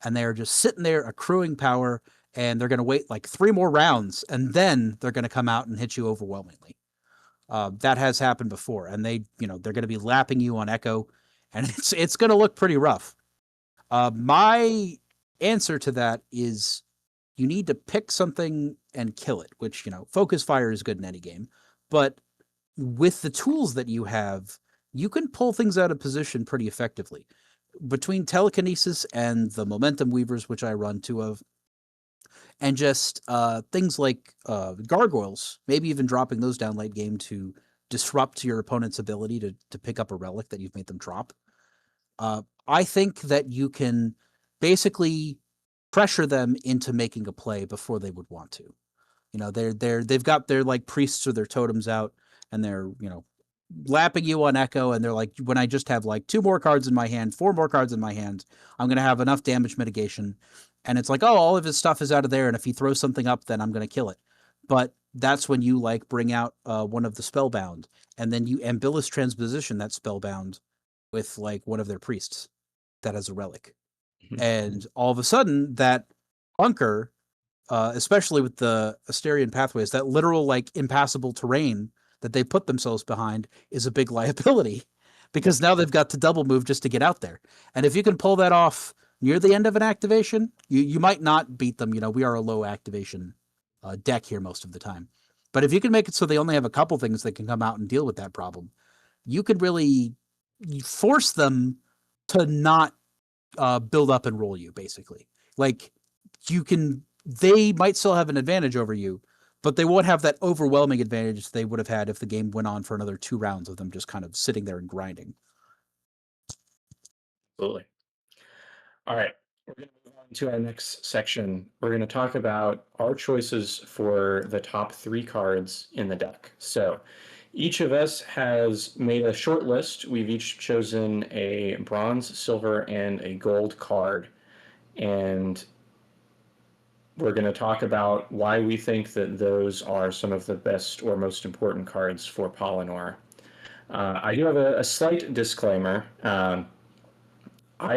and they're just sitting there accruing power, and they're going to wait like 3 more rounds and then they're going to come out and hit you overwhelmingly. That has happened before, and they're going to be lapping you on Echo, and it's going to look pretty rough. My answer to that is you need to pick something and kill it, which, focus fire is good in any game. But with the tools that you have, you can pull things out of position pretty effectively. Between telekinesis and the momentum weavers, which I run 2 of, and just things like gargoyles, maybe even dropping those down late game to disrupt your opponent's ability to pick up a relic that you've made them drop. I think that you can basically pressure them into making a play before they would want to. They've got their like priests or their totems out, and they're lapping you on Echo, and they're like, when I just have like 2 more cards in my hand, 4 more cards in my hand, I'm gonna have enough damage mitigation. And it's like, oh, all of his stuff is out of there, and if he throws something up, then I'm gonna kill it. But that's when you like bring out one of the spellbound, and then you Ambilious Transposition that spellbound with like one of their priests that has a relic. And all of a sudden, that bunker, especially with the Asterian pathways, that literal like impassable terrain that they put themselves behind, is a big liability, because now they've got to double move just to get out there. And if you can pull that off near the end of an activation, you might not beat them. We are a low activation deck here most of the time. But if you can make it so they only have a couple things that can come out and deal with that problem, you could really force them to not build up and roll you, basically. Like, they might still have an advantage over you, but they won't have that overwhelming advantage they would have had if the game went on for another 2 rounds of them just kind of sitting there and grinding. Absolutely. All right. We're going to move on to our next section. We're going to talk about our choices for the top 3 cards in the deck. So each of us has made a short list. We've each chosen a bronze, silver, and a gold card. And we're going to talk about why we think that those are some of the best or most important cards for Polinore. I do have a slight disclaimer. I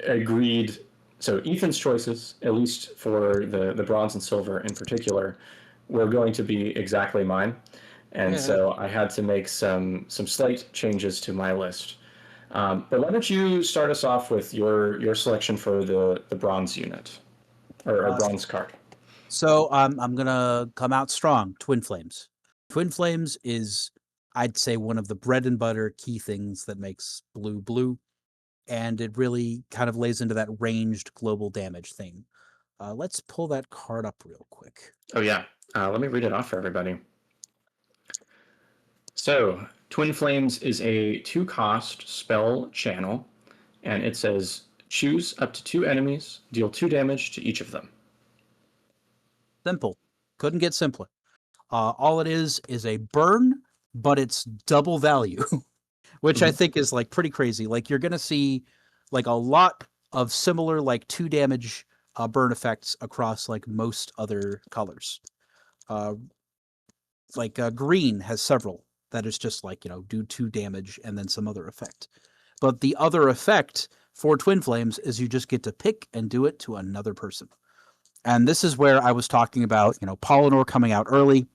agreed. So Ethan's choices, at least for the bronze and silver in particular, were going to be exactly mine, and so I had to make some slight changes to my list. But why don't you start us off with your selection for the bronze unit or Uh, bronze card? so I'm gonna come out strong. Twin Flames. Twin Flames is, I'd say, one of the bread and butter key things that makes blue blue. and it really kind of lays into that ranged global damage thing. Let's pull that card up real quick. Oh, yeah. Let me read it off for everybody. So, Twin Flames is a 2-cost spell channel, and it says choose up to 2 enemies, deal 2 damage to each of them. Simple. Couldn't get simpler. All it is a burn, but it's double value, which I think is like pretty crazy. Like you're gonna see like a lot of similar like 2 damage burn effects across like most other colors. Green has several that is just like, do 2 damage and then some other effect. But the other effect for Twin Flames is you just get to pick and do it to another person. And this is where I was talking about, Polinore coming out early,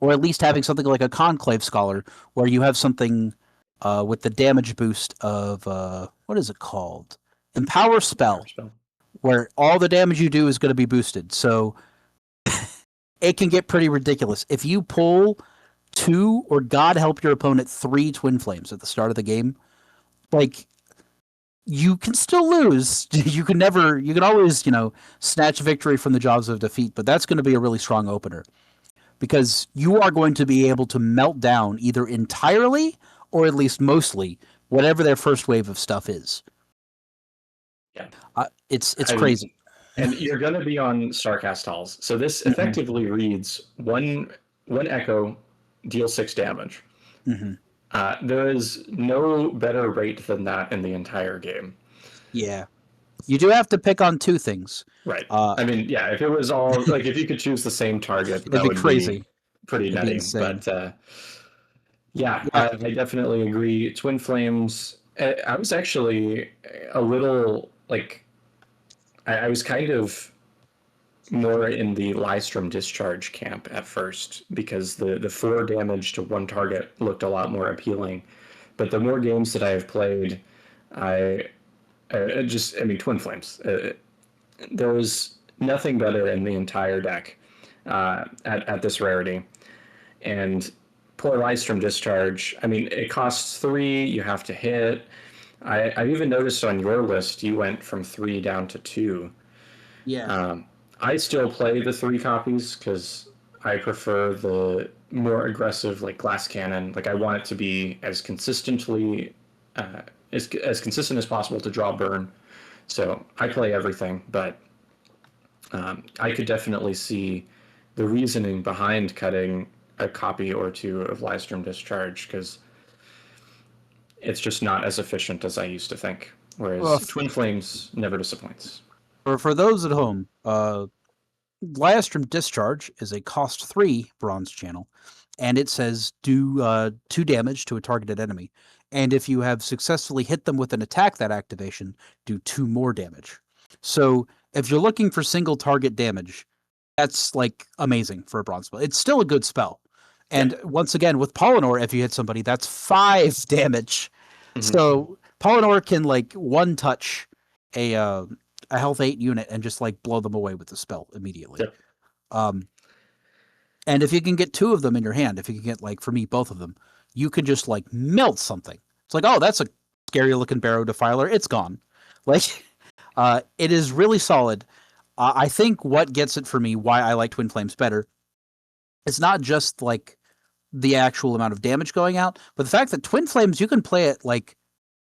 or at least having something like a Conclave Scholar, where you have something with the damage boost of, what is it called? Empower Spell, where all the damage you do is going to be boosted. So it can get pretty ridiculous. If you pull 2, or God help your opponent, 3 Twin Flames at the start of the game, like, you can still lose. You can always, snatch victory from the jaws of defeat, but that's going to be a really strong opener because you are going to be able to melt down either entirely or at least mostly whatever their first wave of stuff is. Yeah. It's crazy. And you're going to be on Starcast Halls. So this effectively reads one echo, deal 6 damage. There is no better rate than that in the entire game. Yeah. You do have to pick on 2 things. Right. If it was all, like, if you could choose the same target, that would crazy. Be pretty nutty. But, I definitely agree. Twin Flames, I was actually a little, like, I was kind of more in the Lystrom Discharge camp at first because the 4 damage to 1 target looked a lot more appealing. But the more games that I have played, Twin Flames. There was nothing better in the entire deck at this rarity. And poor Lystrom Discharge, it costs 3, you have to hit. I've even noticed on your list you went from 3 down to 2. Yeah. I still play the 3 copies because I prefer the more aggressive, like, glass cannon. Like, I want it to be as consistently as consistent as possible to draw burn. So I play everything, but I could definitely see the reasoning behind cutting a copy or 2 of Lystrom Discharge because it's just not as efficient as I used to think. Whereas Twin Flames never disappoints. For those at home, Lystrom Discharge is a cost 3 bronze channel, and it says do 2 damage to a targeted enemy. And if you have successfully hit them with an attack that activation, do 2 more damage. So if you're looking for single target damage, that's like amazing for a bronze spell. It's still a good spell. And once again, with Polinore, if you hit somebody, that's 5 damage. So Polinore can like one touch a health 8 unit and just like blow them away with the spell immediately. And if you can get 2 of them in your hand, if you can get, like, for me, both of them, you can just like melt something. It's like, oh, that's a scary looking Barrow Defiler. It's gone. Like, it is really solid. I think what gets it for me, why I like Twin Flames better, it's not just like the actual amount of damage going out, but the fact that Twin Flames, you can play it like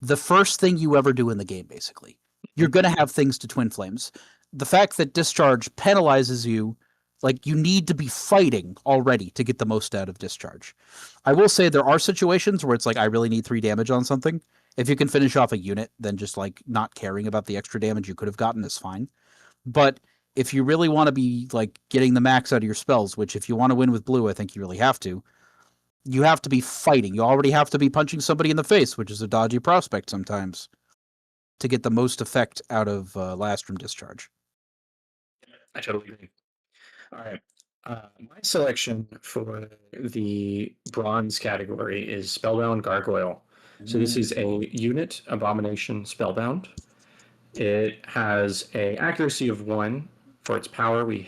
the first thing you ever do in the game, basically. You're going to have things to Twin Flames. The fact that Discharge penalizes you, like, you need to be fighting already to get the most out of Discharge. I will say there are situations where it's like, I really need 3 damage on something. If you can finish off a unit, then just like not caring about the extra damage you could have gotten is fine. But if you really want to be like getting the max out of your spells, which if you want to win with blue, I think you really have to be fighting. You already have to be punching somebody in the face, which is a dodgy prospect sometimes, to get the most effect out of Lystrom Discharge. I totally agree. All right. My selection for the bronze category is Spellbound Gargoyle. So this is a unit abomination spellbound. It has a accuracy of 1 for its power. We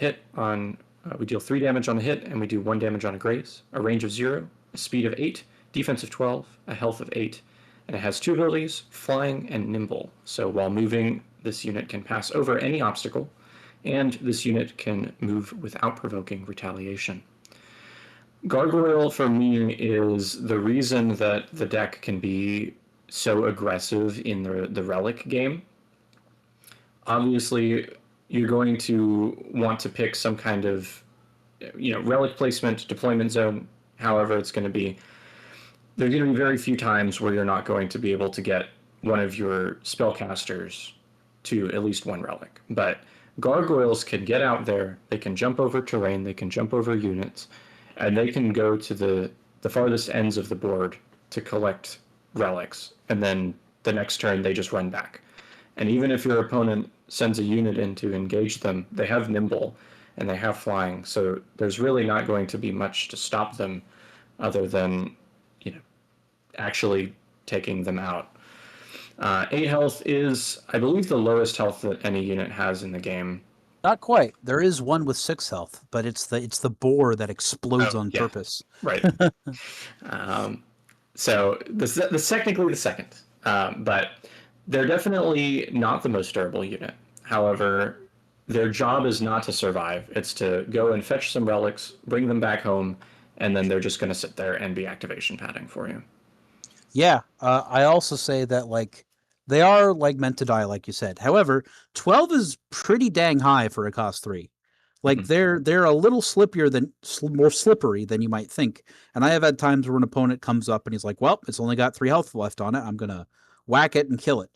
deal 3 damage on the hit, and we do 1 damage on a graze. A range of 0, a speed of 8, defense of 12, a health of 8, And it has two abilities, Flying and Nimble. So while moving, this unit can pass over any obstacle, and this unit can move without provoking retaliation. Gargoyle, for me, is the reason that the deck can be so aggressive in the Relic game. Obviously, you're going to want to pick some kind of relic placement, deployment zone, however it's going to be. There's going to be very few times where you're not going to be able to get one of your spellcasters to at least one relic. But gargoyles can get out there, they can jump over terrain, they can jump over units, and they can go to the farthest ends of the board to collect relics. And then the next turn, they just run back. And even if your opponent sends a unit in to engage them, they have Nimble and they have Flying. So there's really not going to be much to stop them other than, actually taking them out. 8 health is, I believe, the lowest health that any unit has in the game. Not quite. There is one with 6 health, but it's the boar that explodes on purpose. Right. So this technically the second, but they're definitely not the most durable unit. However, their job is not to survive. It's to go and fetch some relics, bring them back home, and then they're just going to sit there and be activation padding for you. Yeah, I also say that they are meant to die, like you said. However, 12 is pretty dang high for a cost 3. They're a little more slippery than you might think. And I have had times where an opponent comes up and he's like, "Well, it's only got 3 health left on it. I'm gonna whack it and kill it."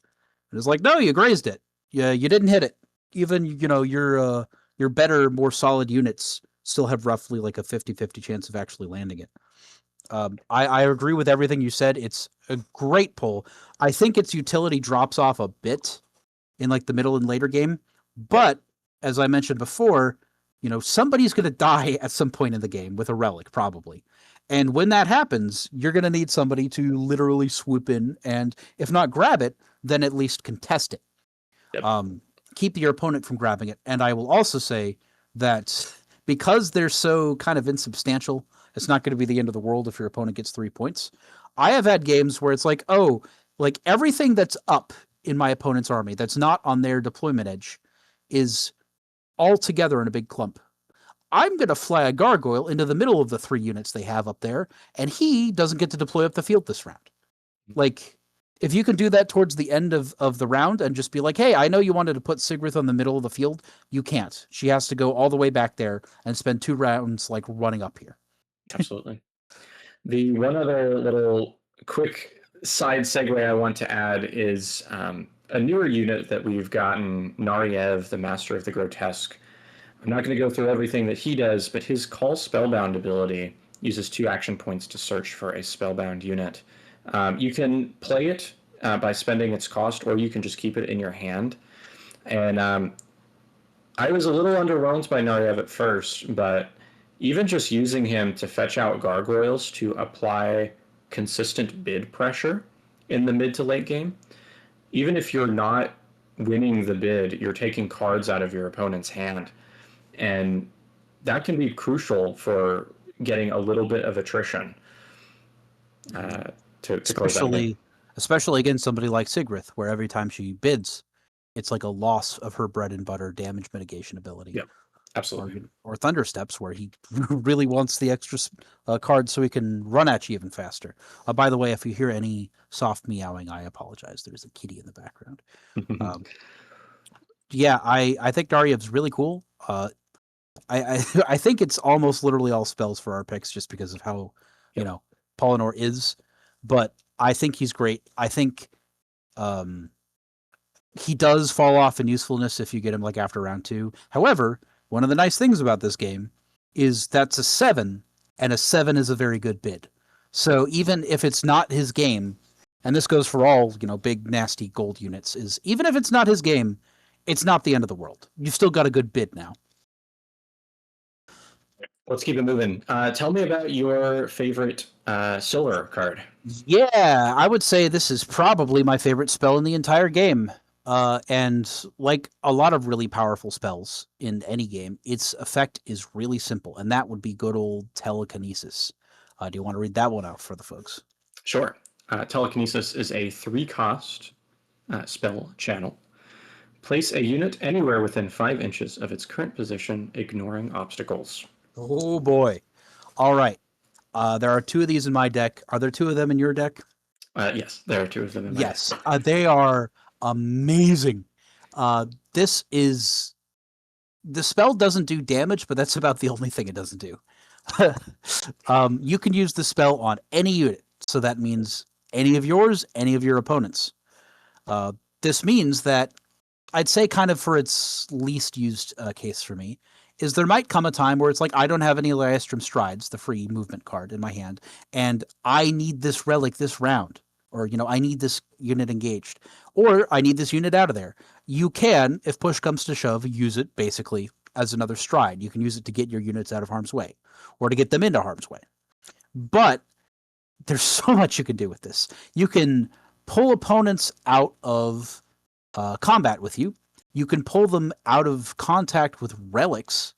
And it's like, "No, you grazed it. Yeah, you didn't hit it. Even your better, more solid units still have roughly a 50-50 chance of actually landing it." I agree with everything you said. It's a great pull. I think its utility drops off a bit in the middle and later game, but as I mentioned before, somebody's going to die at some point in the game with a relic, probably. And when that happens, you're going to need somebody to literally swoop in and, if not grab it, then at least contest it. Yep. Keep your opponent from grabbing it. And I will also say that because they're so kind of insubstantial, it's not going to be the end of the world if your opponent gets 3 points. I have had games where it's everything that's up in my opponent's army that's not on their deployment edge is all together in a big clump. I'm going to fly a gargoyle into the middle of the 3 units they have up there, and he doesn't get to deploy up the field this round. If you can do that towards the end of the round and just be like, "Hey, I know you wanted to put Sigrith on the middle of the field. You can't. She has to go all the way back there and spend 2 rounds running up here." Absolutely. The one other little quick side segue I want to add is a newer unit that we've gotten, Nariev, the Master of the Grotesque. I'm not going to go through everything that he does, but his Call Spellbound ability uses 2 action points to search for a spellbound unit. You can play it by spending its cost, or you can just keep it in your hand. And I was a little underwhelmed by Nariev at first, but even just using him to fetch out gargoyles to apply consistent bid pressure in the mid to late game, even if you're not winning the bid, you're taking cards out of your opponent's hand. And that can be crucial for getting a little bit of attrition to close that game. Especially against somebody like Sigrith, where every time she bids, it's like a loss of her bread and butter damage mitigation ability. Yep. Absolutely. Or Thundersteps, where he really wants the extra card so he can run at you even faster. By the way, if you hear any soft meowing, I apologize. There's a kitty in the background. Yeah, I think Dariev's really cool. I think it's almost literally all spells for our picks just because of how Polinore is, but I think he's great. I think he does fall off in usefulness if you get him after round 2. However, one of the nice things about this game is that's a 7, and a 7 is a very good bid. So even if it's not his game, and this goes for all, big, nasty gold units, is even if it's not his game, it's not the end of the world. You've still got a good bid now. Let's keep it moving. Tell me about your favorite Solar card. Yeah, I would say this is probably my favorite spell in the entire game. And like a lot of really powerful spells in any game, its effect is really simple, and that would be good old telekinesis. Do you want to read that one out for the folks? Sure. Telekinesis is a 3-cost spell channel. Place a unit anywhere within 5 inches of its current position, ignoring obstacles. Oh boy. All right. There are 2 of these in my deck. Are there 2 of them in your deck? Yes, there are 2 of them in my deck. Yes. They are amazing. This is the spell doesn't do damage, but that's about the only thing it doesn't do. You can use the spell on any unit, so that means any of yours, any of your opponents. This means that I'd say kind of for its least used case for me is there might come a time where it's like I don't have any Lyastrum Strides, the free movement card in my hand, and I need this relic this round, or I need this unit engaged, or I need this unit out of there. You can, if push comes to shove, use it basically as another stride. You can use it to get your units out of harm's way, or to get them into harm's way. But there's so much you can do with this. You can pull opponents out of combat with you. You can pull them out of contact with relics.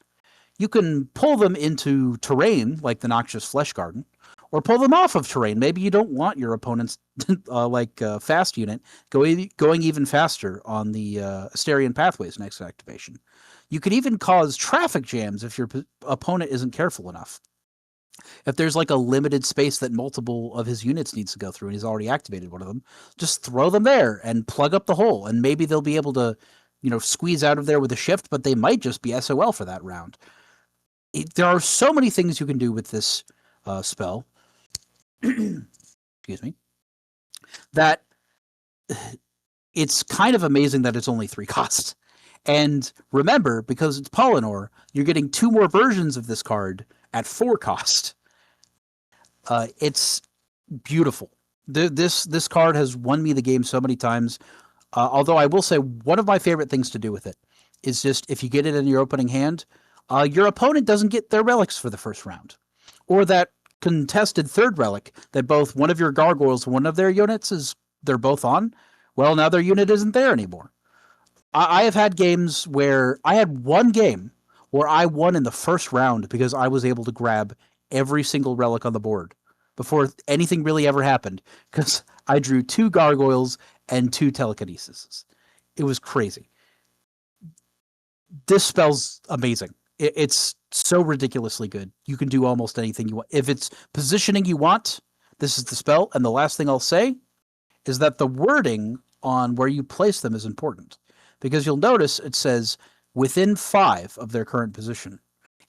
You can pull them into terrain, like the Noxious Flesh Garden, or pull them off of terrain. Maybe you don't want your opponent's fast unit going even faster on the Asterian Pathways next activation. You could even cause traffic jams if your opponent isn't careful enough. If there's like a limited space that multiple of his units needs to go through and he's already activated one of them, just throw them there and plug up the hole, and maybe they'll be able to squeeze out of there with a shift, but they might just be SOL for that round. There are so many things you can do with this spell. Excuse me. That it's kind of amazing that it's only 3 costs. And remember, because it's Polinore, you're getting 2 more versions of this card at 4 cost. It's beautiful. This card has won me the game so many times. Although I will say one of my favorite things to do with it is just if you get it in your opening hand, your opponent doesn't get their relics for the first round. Or that contested third relic that both one of your gargoyles and one of their units they're both on. Well, now their unit isn't there anymore. I have had games where I had one game where I won in the first round because I was able to grab every single relic on the board before anything really ever happened, because I drew 2 gargoyles and 2 telekinesis. It was crazy. This spell's amazing. It's so ridiculously good. You can do almost anything you want. If it's positioning you want, this is the spell. And the last thing I'll say is that the wording on where you place them is important, because you'll notice it says within 5 of their current position.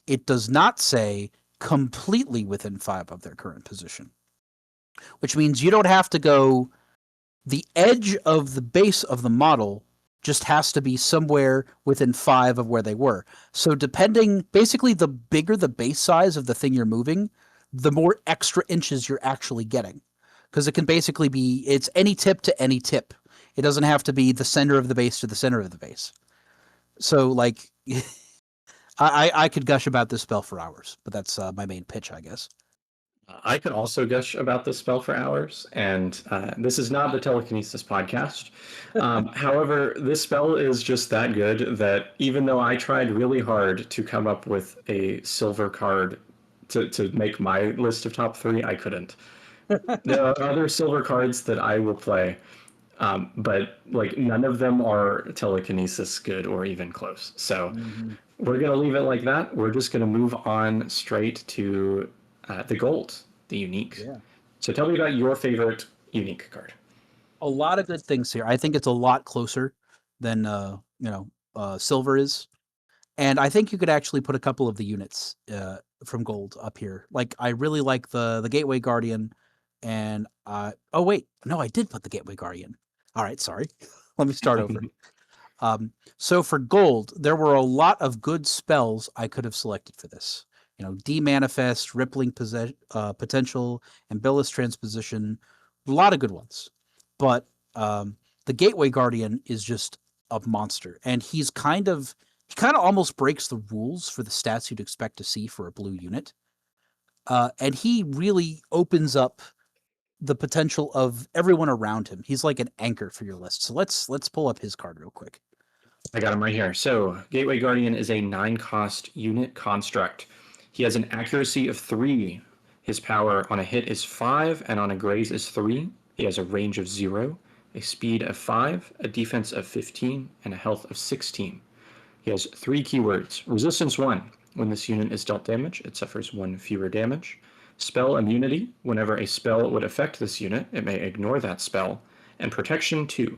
It does not say completely within 5 of their current position, which means you don't have to go the edge of the base of the model, just has to be somewhere within 5 of where they were. So basically the bigger the base size of the thing you're moving, the more extra inches you're actually getting. Because it can basically it's any tip to any tip. It doesn't have to be the center of the base to the center of the base. So I could gush about this spell for hours, but that's my main pitch, I guess. I could also gush about this spell for hours, and this is not the Telekinesis podcast. However, this spell is just that good that even though I tried really hard to come up with a silver card to make my list of top 3, I couldn't. There are other silver cards that I will play, but none of them are Telekinesis good or even close. So we're going to leave it like that. We're just going to move on straight to the gold, the unique. Yeah. So tell me about your favorite unique card. A lot of good things here. I think it's a lot closer than silver is, and I think you could actually put a couple of the units from gold up here. I really like the Gateway Guardian, and oh wait, no, I did put the Gateway Guardian. All right, sorry. Let me start over. So for gold, there were a lot of good spells I could have selected for this. Demanifest, Rippling Potential, Ambulous Transposition, a lot of good ones. But the Gateway Guardian is just a monster, and he kind of almost breaks the rules for the stats you'd expect to see for a blue unit. And he really opens up the potential of everyone around him. He's like an anchor for your list. So let's pull up his card real quick. I got him right here. So Gateway Guardian is a 9-cost unit construct. He has an accuracy of 3. His power on a hit is 5, and on a graze is 3. He has a range of 0, a speed of 5, a defense of 15, and a health of 16. He has 3 keywords. Resistance 1. When this unit is dealt damage, it suffers 1 fewer damage. Spell immunity. Whenever a spell would affect this unit, it may ignore that spell. And protection 2.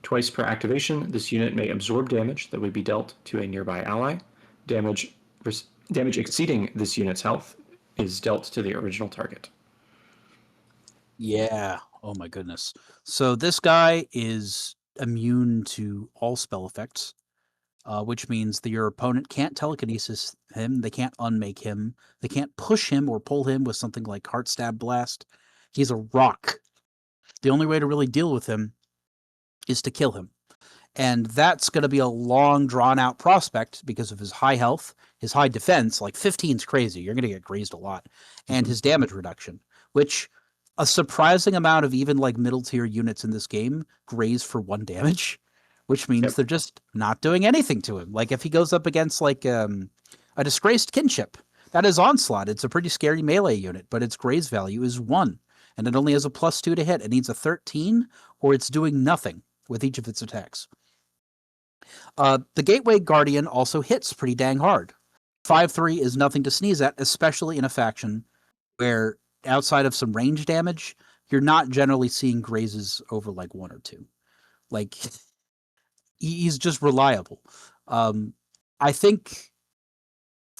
Twice per activation, this unit may absorb damage that would be dealt to a nearby ally. Damage exceeding this unit's health is dealt to the original target. Yeah. Oh my goodness. So this guy is immune to all spell effects, which means that your opponent can't telekinesis him, they can't unmake him, they can't push him or pull him with something like Heart Stab Blast. He's a rock. The only way to really deal with him is to kill him. And that's going to be a long, drawn-out prospect because of his high health, his high defense, like 15's crazy. You're going to get grazed a lot. And his damage reduction, which a surprising amount of even like middle-tier units in this game graze for 1 damage, which means they're just not doing anything to him. Like if he goes up against like a disgraced kinship, that is Onslaught. It's a pretty scary melee unit, but its graze value is 1. And it only has a +2 to hit. It needs a 13, or it's doing nothing with each of its attacks. The Gateway Guardian also hits pretty dang hard. 5/3 is nothing to sneeze at, especially in a faction where outside of some range damage, you're not generally seeing grazes over like 1 or 2. Like he's just reliable. I think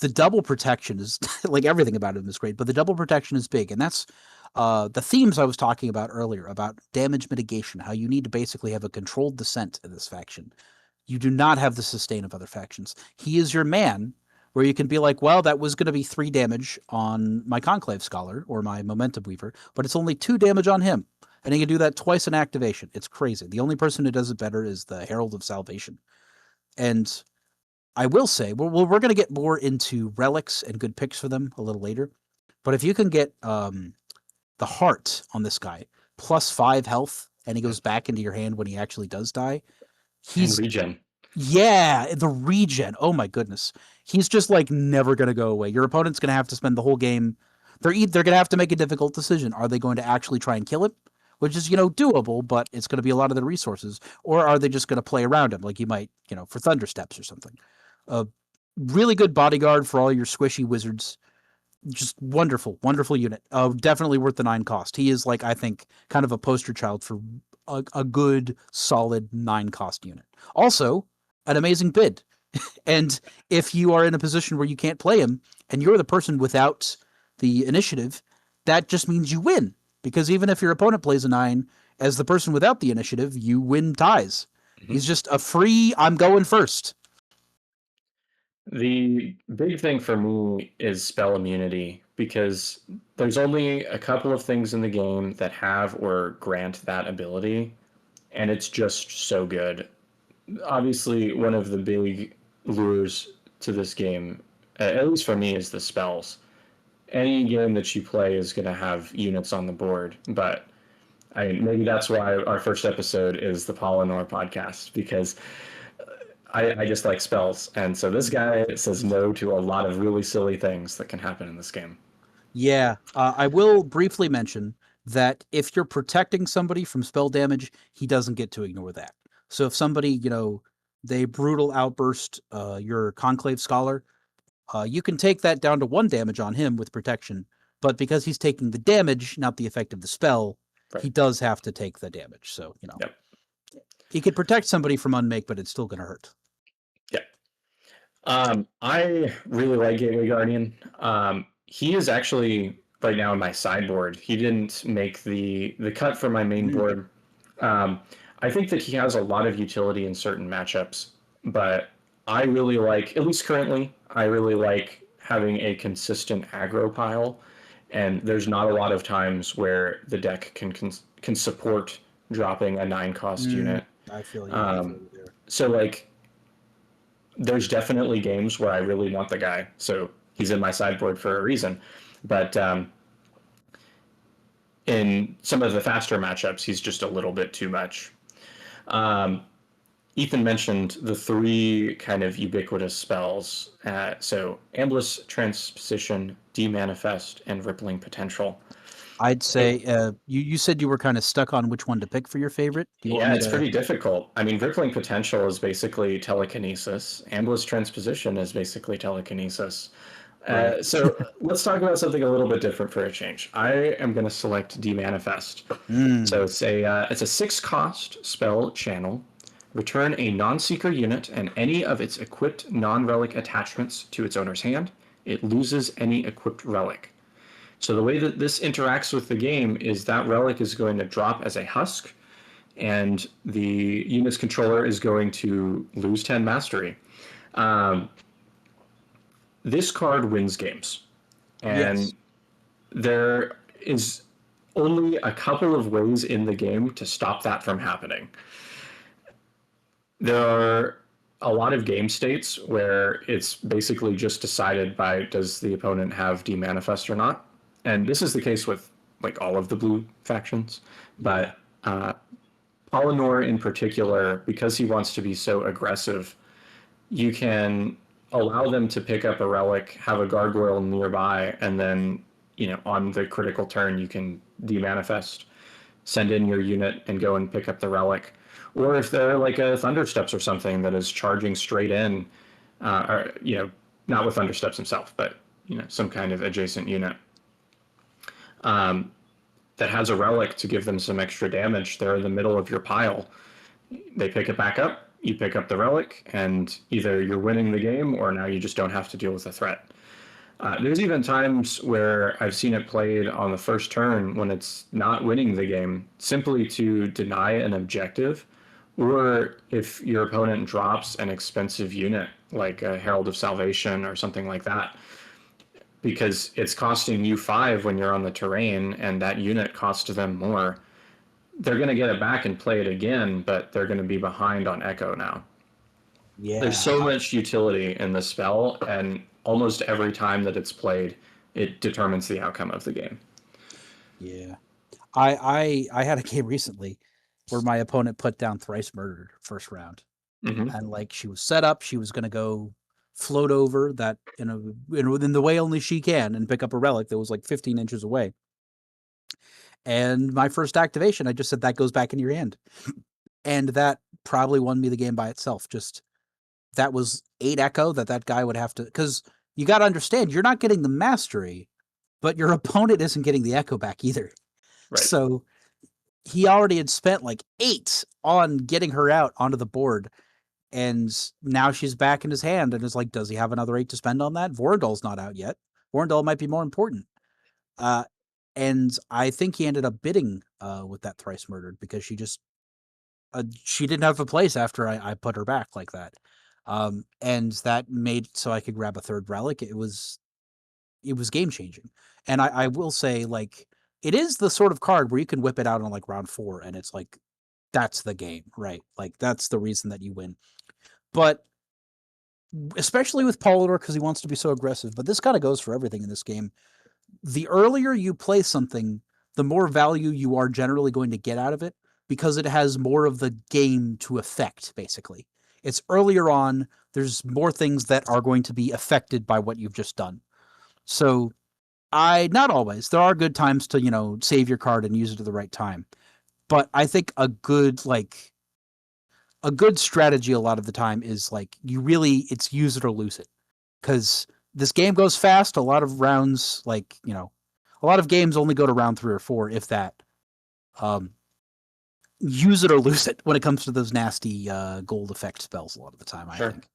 the double protection is like everything about him is great, but the double protection is big, and that's the themes I was talking about earlier about damage mitigation, how you need to basically have a controlled descent in this faction. You do not have the sustain of other factions. He is your man, where you can be like, well, that was going to be 3 damage on my Conclave Scholar or my Momentum Weaver, but it's only 2 damage on him. And he can do that twice in activation. It's crazy. The only person who does it better is the Herald of Salvation. And I will say, we're going to get more into relics and good picks for them a little later. But if you can get the heart on this guy, +5 health, and he goes back into your hand when he actually does die, he's... And regen. Yeah, the regen. Oh my goodness. He's just like never going to go away. Your opponent's going to have to spend the whole game. They're going to have to make a difficult decision. Are they going to actually try and kill him? Which is, doable, but it's going to be a lot of their resources. Or are they just going to play around him like you might, for Thunder Steps or something? A really good bodyguard for all your squishy wizards. Just wonderful, wonderful unit. Definitely worth the 9 cost. He is like, I think, kind of a poster child for a good, solid 9 cost unit. Also, an amazing bid. And if you are in a position where you can't play him and you're the person without the initiative, that just means you win. Because even if your opponent plays a 9, as the person without the initiative, you win ties. Mm-hmm. He's just a free, I'm going first. The big thing for me is spell immunity, because there's only a couple of things in the game that have or grant that ability, and it's just so good. Obviously, one of the big lures to this game, at least for me, is the spells. Any game that you play is going to have units on the board, but maybe that's why our first episode is the Polinore podcast, because I just like spells. And so this guy says no to a lot of really silly things that can happen in this game. Yeah, I will briefly mention that if you're protecting somebody from spell damage, he doesn't get to ignore that. So if somebody, they brutal outburst your Conclave Scholar, you can take that down to 1 damage on him with protection. But because he's taking the damage, not the effect of the spell, right, he does have to take the damage. So, yep, he could protect somebody from unmake, but it's still going to hurt. Yeah. I really like Gateway Guardian. He is actually right now in my sideboard. He didn't make the cut for my main board. I think that he has a lot of utility in certain matchups, but I really like, at least currently, I really like having a consistent aggro pile, and there's not a lot of times where the deck can support dropping a 9 cost unit. I feel you. So like, there's definitely games where I really want the guy, so he's in my sideboard for a reason. But in some of the faster matchups, he's just a little bit too much. Ethan mentioned the 3 kind of ubiquitous spells. So Ambush, Transposition, Demanifest, and Rippling Potential. I'd say you said you were kind of stuck on which one to pick for your favorite. Do you want Yeah, me it's to? pretty difficult. I mean, rippling potential is basically telekinesis. Ambulance transposition is basically telekinesis. Right. So let's talk about something a little bit different for a change. I am going to select Demanifest. So Mm. it's a 6 cost spell channel. Return a non-seeker unit and any of its equipped non-relic attachments to its owner's hand. It loses any equipped relic. So the way that this interacts with the game is that relic is going to drop as a husk, and the unit's controller is going to lose 10 mastery. Um, this card wins games, and Yes. there is only a couple of ways in the game to stop that from happening. There are a lot of game states where it's basically just decided by does the opponent have demanifest or not, and this is the case with like all of the blue factions, Yeah. but Polinore in particular, because he wants to be so aggressive, you can allow them to pick up a relic, have a gargoyle nearby, and then on the critical turn you can demanifest, send in your unit, and go and pick up the relic. Or if they're like a Thundersteps or something that is charging straight in, or not with Thundersteps himself, but some kind of adjacent unit that has a relic to give them some extra damage, they're in the middle of your pile. They pick it back up, you pick up the relic, and either you're winning the game or now you just don't have to deal with the threat. There's even times where I've seen it played on the first turn when it's not winning the game, simply to deny an objective, or if your opponent drops an expensive unit like a Herald of Salvation or something like that, because it's costing you 5 when you're on the terrain and that unit costs them more. They're going to get it back and play it again, but they're going to be behind on Echo now. There's Yeah. so much utility in the spell, and almost every time that it's played, it determines the outcome of the game. Yeah. I had a game recently where my opponent put down Thrice Murdered first round, Mm-hmm. and like she was set up, she was going to go float over that in the way only she can and pick up a relic that was like 15 inches away. And my first activation, I just said that goes back in your hand, and that probably won me the game by itself. Just that was 8 echo that guy would have to, because you got to understand you're not getting the mastery, but your opponent isn't getting the echo back either. Right. So he already had spent like 8 on getting her out onto the board, and now she's back in his hand, and it's like, does he have another 8 to spend on that? Vorendal's not out yet. Vorendal might be more important. And I think he ended up bidding with that Thrice Murdered because she didn't have a place after I put her back like that. And that made so I could grab a third relic. It was game changing. And I will say, like, it is the sort of card where you can whip it out on like round 4 and it's like, that's the game, right? Like, that's the reason that you win. But especially with Polinore, because he wants to be so aggressive, but this kind of goes for everything in this game. The earlier you play something, the more value you are generally going to get out of it, because it has more of the game to affect, basically. It's earlier on, there's more things that are going to be affected by what you've just done. So not always. There are good times to, save your card and use it at the right time. But I think a good strategy a lot of the time is like it's use it or lose it. Because this game goes fast. A lot of rounds, a lot of games only go to round 3 or 4, if that. Use it or lose it when it comes to those nasty gold effect spells a lot of the time, I Sure. think.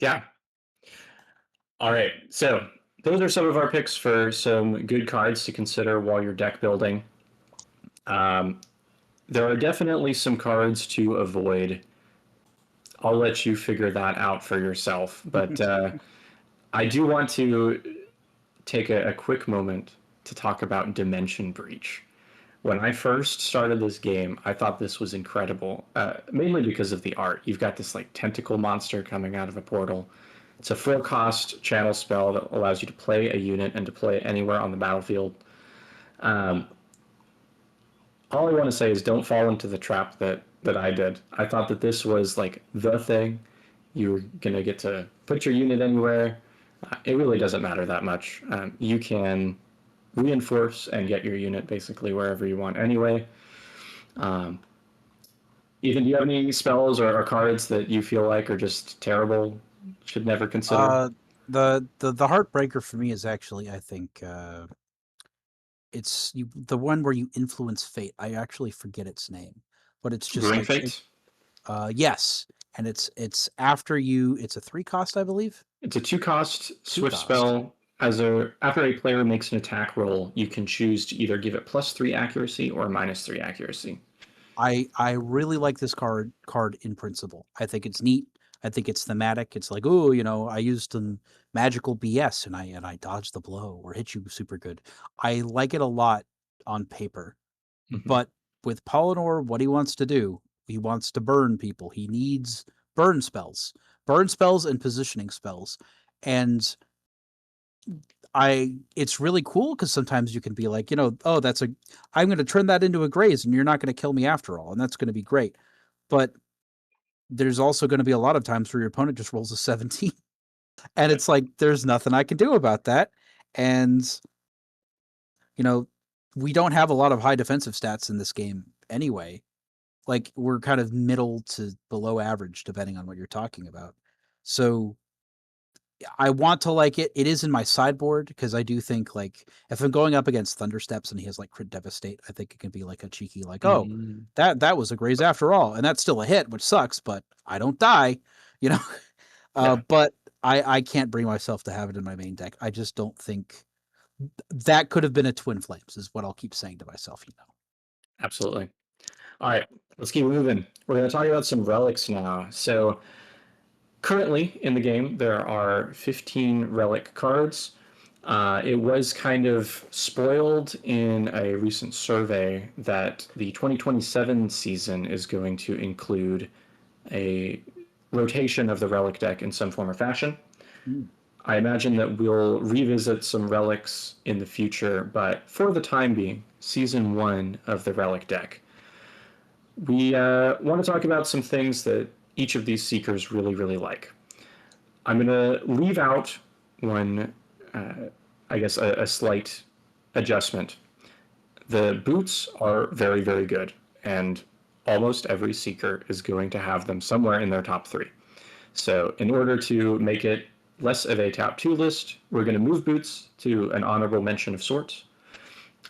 Yeah. All right. So those are some of our picks for some good cards to consider while you're deck building. There are definitely some cards to avoid. I'll let you figure that out for yourself. But I do want to take a quick moment to talk about Dimension Breach. When I first started this game, I thought this was incredible, mainly because of the art. You've got this like tentacle monster coming out of a portal. It's a full cost channel spell that allows you to play a unit and deploy it anywhere on the battlefield. Um, all I want to say is don't fall into the trap that I did. I thought that this was like the thing. You were going to get to put your unit anywhere. It really doesn't matter that much. You can reinforce and get your unit basically wherever you want anyway. Um, Ethan, do you have any spells or cards that you feel like are just terrible, should never consider? The heartbreaker for me is actually, I think, the one where you influence fate. I actually forget its name, but it's just Brewing like Fate? yes, and it's after you. It's a 3 cost, I believe. It's a 2 cost 2 swift cost. spell. After a player makes an attack roll, you can choose to either give it +3 accuracy or -3 accuracy. I really like this card in principle. I think it's neat. I think it's thematic. It's like, oh, I used some magical BS and I dodged the blow or hit you super good. I like it a lot on paper. Mhm. But with Polinore, what he wants to do, he wants to burn people. He needs burn spells. Burn spells and positioning spells. And it's really cool because sometimes you can be like, oh, I'm going to turn that into a graze and you're not going to kill me after all. And that's going to be great. But there's also going to be a lot of times where your opponent just rolls a 17 and it's like, there's nothing I can do about that. And, you know, we don't have a lot of high defensive stats in this game anyway. Like we're kind of middle to below average, depending on what you're talking about. So I want to like it. It is in my sideboard because I do think like if I'm going up against Thundersteps and he has like crit devastate, I think it can be like a cheeky like, oh, Mm, that was a graze after all, and that's still a hit, which sucks, but I don't die, you know. yeah, But I can't bring myself to have it in my main deck. I just don't think that could have been a Twin Flames. Is what I'll keep saying to myself, absolutely. All right, let's keep moving. We're going to talk about some relics now. So, currently in the game, there are 15 relic cards. It was kind of spoiled in a recent survey that the 2027 season is going to include a rotation of the relic deck in some form or fashion. I imagine that we'll revisit some relics in the future, but for the time being, season 1 of the relic deck, we want to talk about some things that each of these seekers really, really like. I'm going to leave out one, I guess, a slight adjustment. The boots are very, very good, and almost every seeker is going to have them somewhere in their top 3. So, in order to make it less of a top 2 list, we're going to move boots to an honorable mention of sorts.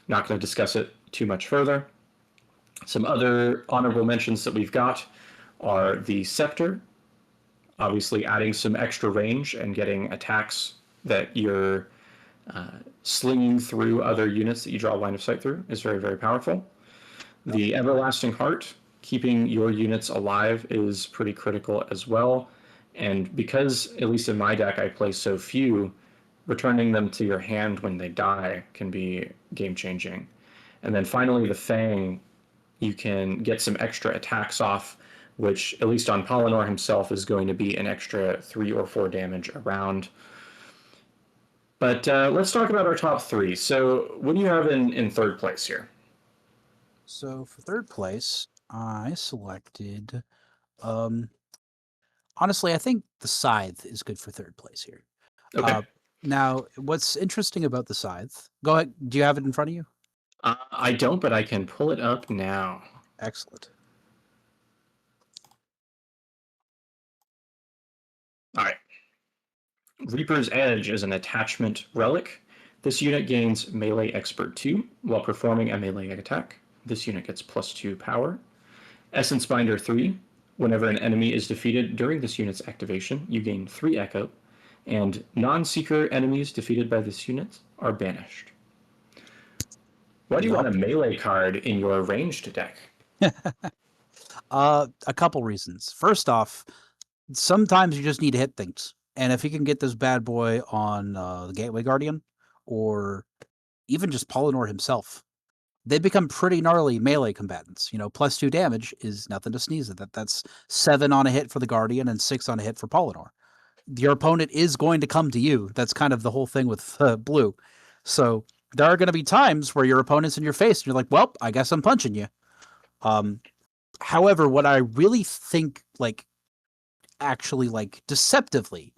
Not going to discuss it too much further. Some other honorable mentions that we've got are the scepter, obviously adding some extra range and getting attacks that you're slinging through other units that you draw line of sight through is very, very powerful. The Everlasting Heart, keeping your units alive is pretty critical as well. And because, at least in my deck, I play so few, returning them to your hand when they die can be game changing. And then finally, the Fang, you can get some extra attacks off, which, at least on Polinore himself, is going to be an extra 3 or 4 damage around. But let's talk about our top 3. So, what do you have in third place here? So for third place, I selected. Um, Honestly, I think the Scythe is good for third place here. Okay. Now, what's interesting about the Scythe? Go ahead. Do you have it in front of you? I don't, but I can pull it up now. Excellent. All right. Reaper's Edge is an attachment relic. This unit gains melee expert 2 while performing a melee attack. This unit gets +2 power. Essence Binder 3. Whenever an enemy is defeated during this unit's activation, you gain 3 echo, and non-seeker enemies defeated by this unit are banished. Why do you want a Yup. melee card in your ranged deck? A couple reasons. First off, sometimes you just need to hit things, and if you can get this bad boy on the Gateway Guardian, or even just Polinore himself, they become pretty gnarly melee combatants. +2 damage is nothing to sneeze at. That's 7 on a hit for the Guardian and 6 on a hit for Polinore. Your opponent is going to come to you. That's kind of the whole thing with blue. So there are going to be times where your opponent's in your face and you're like, well, I guess I'm punching you. However, what I really think actually deceptively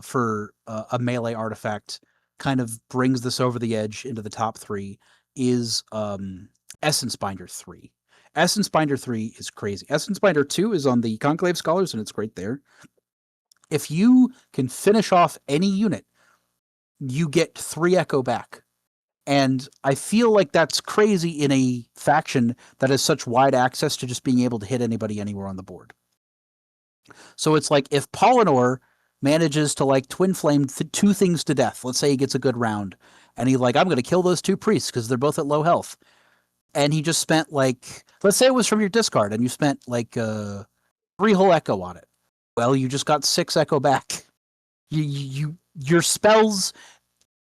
for a melee artifact kind of brings this over the edge into the top 3 is Essence Binder 3. Essence Binder 3 is crazy. Essence Binder 2 is on the Conclave Scholars, and it's great there. If you can finish off any unit, you get 3 Echo back. And I feel like that's crazy in a faction that has such wide access to just being able to hit anybody anywhere on the board. So it's like if Polinore manages to like twin flame 2 things to death, let's say he gets a good round, and he's like, I'm going to kill those 2 priests because they're both at low health. And he just spent like, let's say it was from your discard, and you spent like 3 whole Echo on it. Well, you just got 6 Echo back. Your spells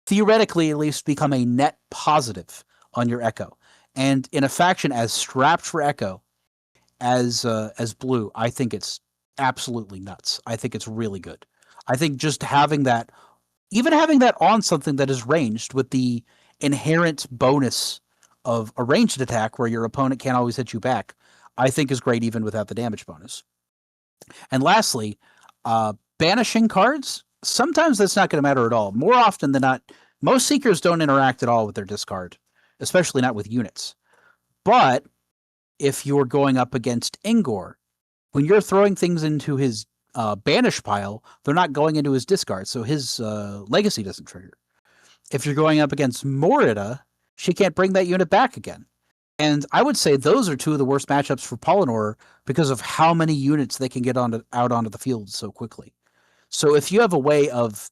theoretically at least become a net positive on your Echo. And in a faction as strapped for Echo as Blue, I think it's absolutely nuts. I think it's really good. I think just having that, even having that on something that is ranged with the inherent bonus of a ranged attack where your opponent can't always hit you back, I think is great even without the damage bonus. And lastly, banishing cards, sometimes that's not going to matter at all. More often than not, most Seekers don't interact at all with their discard, especially not with units. But if you're going up against Ingor, when you're throwing things into his banish pile, they're not going into his discard, so his legacy doesn't trigger. If you're going up against Morida, she can't bring that unit back again. And I would say those are 2 of the worst matchups for Polinore because of how many units they can get out onto the field so quickly. So if you have a way of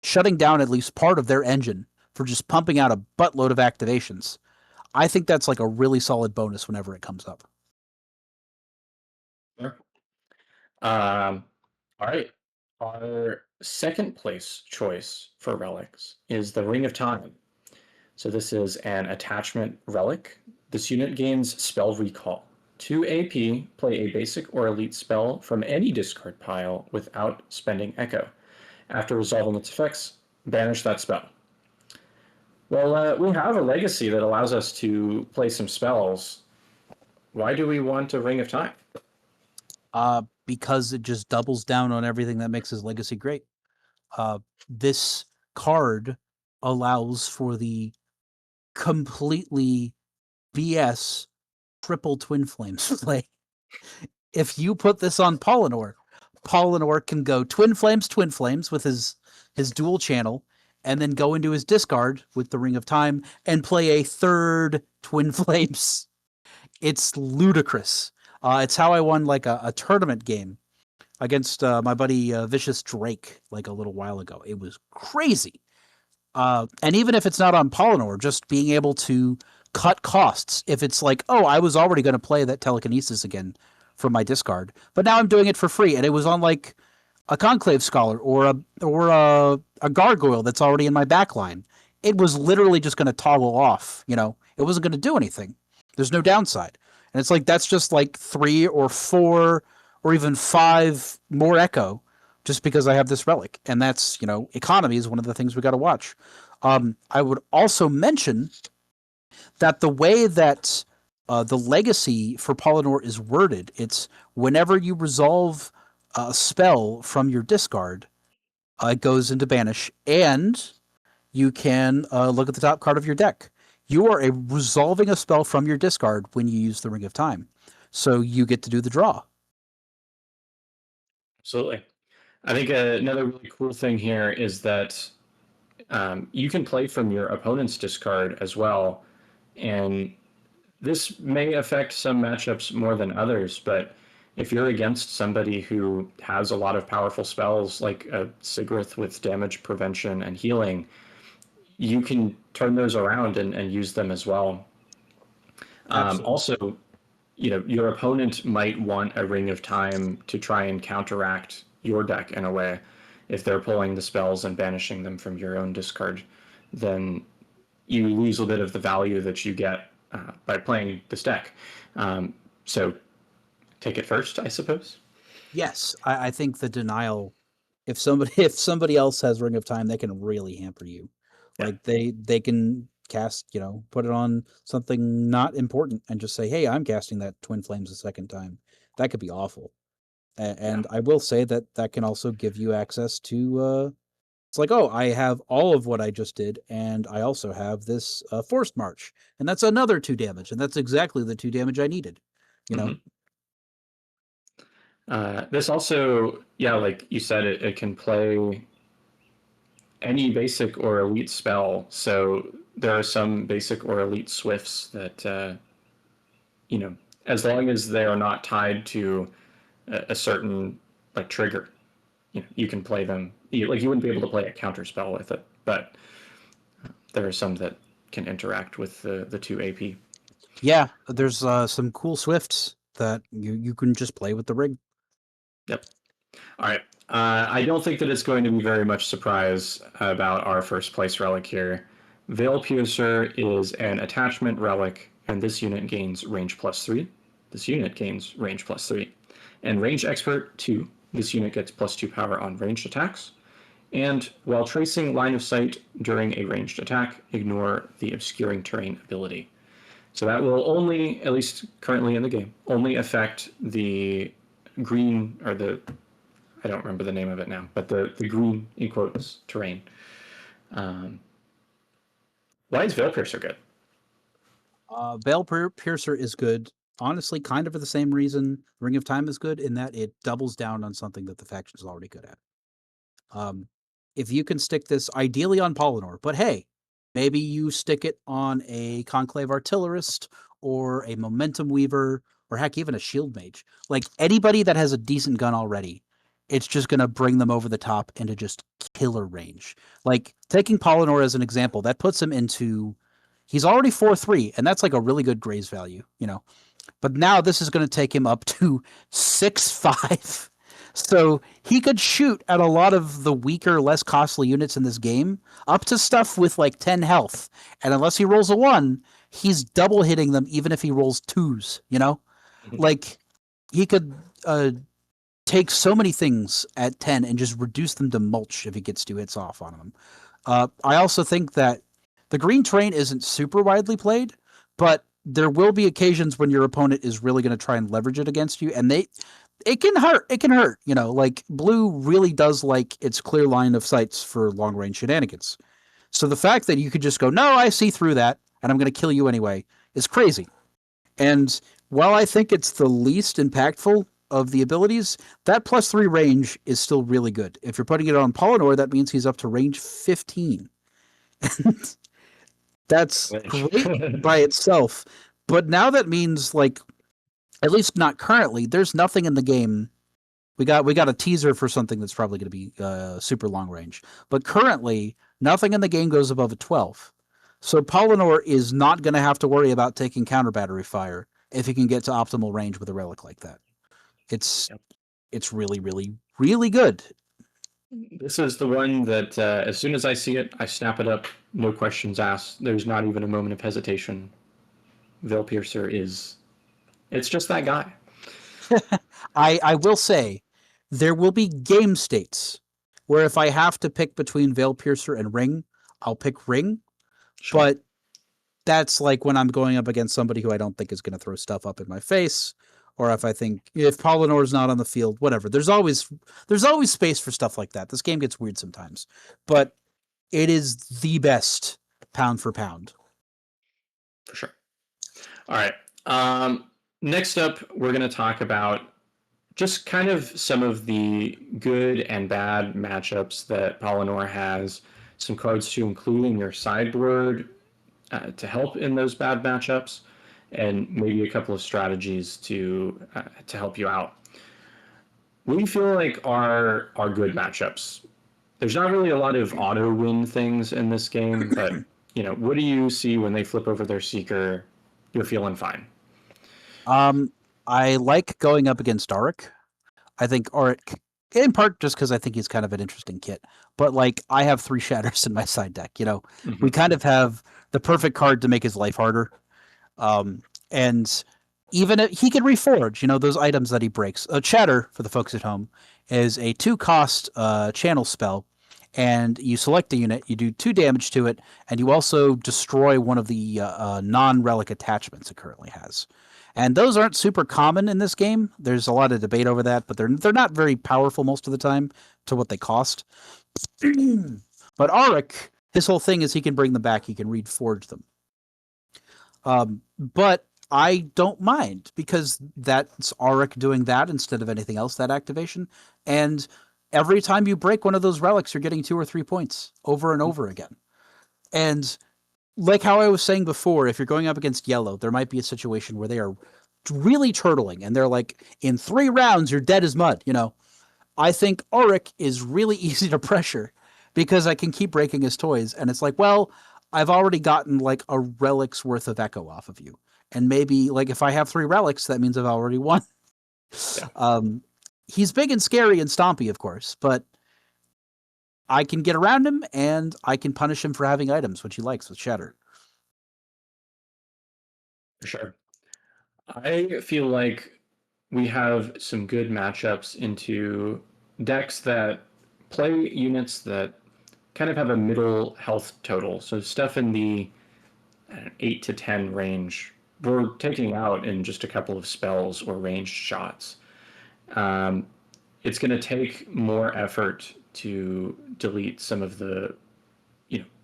shutting down at least part of their engine for just pumping out a buttload of activations, I think that's like a really solid bonus whenever it comes up. Sure. All right. Our second place choice for relics is the Ring of Time. So this is an attachment relic. This unit gains spell recall. 2 AP, play a basic or elite spell from any discard pile without spending Echo. After resolving its effects, banish that spell. Well, we have a legacy that allows us to play some spells. Why do we want a Ring of Time? Because it just doubles down on everything that makes his legacy great. This card allows for the completely BS triple twin flames play. If you put this on Polinore, Polinore can go twin flames with his dual channel, and then go into his discard with the Ring of Time and play a 3rd twin flames. It's ludicrous. It's how I won like a tournament game against my buddy Vicious Drake like a little while ago. It was crazy. And even if it's not on Polinore, just being able to cut costs. If it's like, oh, I was already going to play that telekinesis again from my discard, but now I'm doing it for free, and it was on like a Conclave Scholar or a Gargoyle that's already in my backline. It was literally just going to toggle off. It wasn't going to do anything. There's no downside. And it's like, that's just like 3 or 4 or even 5 more Echo just because I have this relic. And that's, economy is one of the things we got to watch. I would also mention that the way that the legacy for Polinore is worded, it's whenever you resolve a spell from your discard, it goes into banish, and you can look at the top card of your deck. You are resolving a spell from your discard when you use the Ring of Time. So you get to do the draw. Absolutely. I think another really cool thing here is that you can play from your opponent's discard as well. And this may affect some matchups more than others, but if you're against somebody who has a lot of powerful spells like a Sigrith with damage prevention and healing, you can turn those around and use them as well. Also, your opponent might want a Ring of Time to try and counteract your deck in a way. If they're pulling the spells and banishing them from your own discard, then you lose a bit of the value that you get by playing this deck. So take it first, I suppose. Yes, I think the denial. If somebody else has Ring of Time, they can really hamper you. Yeah. Like they can cast, put it on something not important and just say, "Hey, I'm casting that Twin Flames a second time." That could be awful. And I will say that can also give you access to It's like, oh, I have all of what I just did, and I also have this forced march, and that's another 2 damage, and that's exactly the 2 damage I needed. You know. This also, yeah, like you said, it can play any basic or elite spell. So there are some basic or elite swifts that, you know, as long as they are not tied to a certain like trigger, you can play them. You wouldn't be able to play a counter spell with it, but there are some that can interact with the 2 AP. Yeah, there's some cool swifts that you can just play with the rig. Yep. All right. I don't think that it's going to be very much surprise about our first place relic here. Veil Piercer is an attachment relic, and this unit gains range +3. This unit gains range +3. And range expert 2. This unit gets +2 power on ranged attacks. And while tracing line of sight during a ranged attack, ignore the obscuring terrain ability. So that will only, at least currently in the game, only affect the green, or the, I don't remember the name of it now, but the green, in quotes, terrain. Why is Veil Piercer good? Veil Piercer is good, honestly, kind of for the same reason Ring of Time is good, in that it doubles down on something that the faction is already good at. If you can stick this ideally on Polinore, but hey, maybe you stick it on a Conclave Artillerist or a Momentum Weaver, or heck, even a Shield Mage. Like anybody that has a decent gun already, it's just going to bring them over the top into just killer range. Like taking Polinore as an example, that puts him into, he's already 4-3, and that's like a really good Graze value, you know. But now this is going to take him up to 6-5. So he could shoot at a lot of the weaker, less costly units in this game, up to stuff with like 10 health. And unless he rolls a 1, he's double hitting them even if he rolls 2s, you know? Like, he could take so many things at 10 and just reduce them to mulch if he gets 2 hits off on them. I also think that the green terrain isn't super widely played, but there will be occasions when your opponent is really going to try and leverage it against you, and it can hurt. It can hurt, you know, like blue really does like its clear line of sights for long range shenanigans. So the fact that you could just go, no, I see through that and I'm going to kill you anyway is crazy. And while I think it's the least impactful of the abilities, that +3 range is still really good. If you're putting it on Polinore, that means he's up to range 15. That's great by itself. But now that means, like, at least not currently, there's nothing in the game. We got a teaser for something that's probably going to be super long range. But currently, nothing in the game goes above a 12. So Polinore is not going to have to worry about taking counter battery fire if he can get to optimal range with a relic like that. It's really, really, really good. This is the one that as soon as I see it, I snap it up, no questions asked. There's not even a moment of hesitation. Veil Piercer it's just that guy. I will say, there will be game states where if I have to pick between Veil Piercer and Ring, I'll pick Ring. Sure. But that's like when I'm going up against somebody who I don't think is going to throw stuff up in my face, or if Polinore's not on the field, whatever. There's always space for stuff like that. This game gets weird sometimes, but it is the best pound for pound. For sure. All right. Next up, we're going to talk about just kind of some of the good and bad matchups that Polinore has, some cards to include in your sideboard to help in those bad matchups, and maybe a couple of strategies to help you out. We feel like our good matchups. There's not really a lot of auto win things in this game, but what do you see when they flip over their Seeker? You're feeling fine. I like going up against Auric. I think Auric, in part just because I think he's kind of an interesting kit, but like I have 3 Shatters in my side deck. We kind of have the perfect card to make his life harder. And even he can reforge, those items that he breaks. A Shatter, for the folks at home, is a 2-cost channel spell, and you select a unit, you do 2 damage to it, and you also destroy one of the non-relic attachments it currently has. And those aren't super common in this game. There's a lot of debate over that, but they're not very powerful most of the time to what they cost. But Auric, his whole thing is he can bring them back. He can reforge them. But I don't mind because that's Auric doing that instead of anything else, that activation. And every time you break one of those relics, you're getting 2 or 3 points over and over again. And like how I was saying before, if you're going up against yellow, there might be a situation where they are really turtling and they're like, in 3 rounds, you're dead as mud, you know? I think Auric is really easy to pressure because I can keep breaking his toys. And it's like, well, I've already gotten like a relic's worth of echo off of you. And maybe like if I have 3 relics, that means I've already won. Yeah. He's big and scary and stompy, of course, but I can get around him and I can punish him for having items, which he likes with Shatter. For sure. I feel like we have some good matchups into decks that play units that kind of have a middle health total. So stuff in the 8 to 10 range, we're taking out in just a couple of spells or ranged shots. It's going to take more effort to delete some of the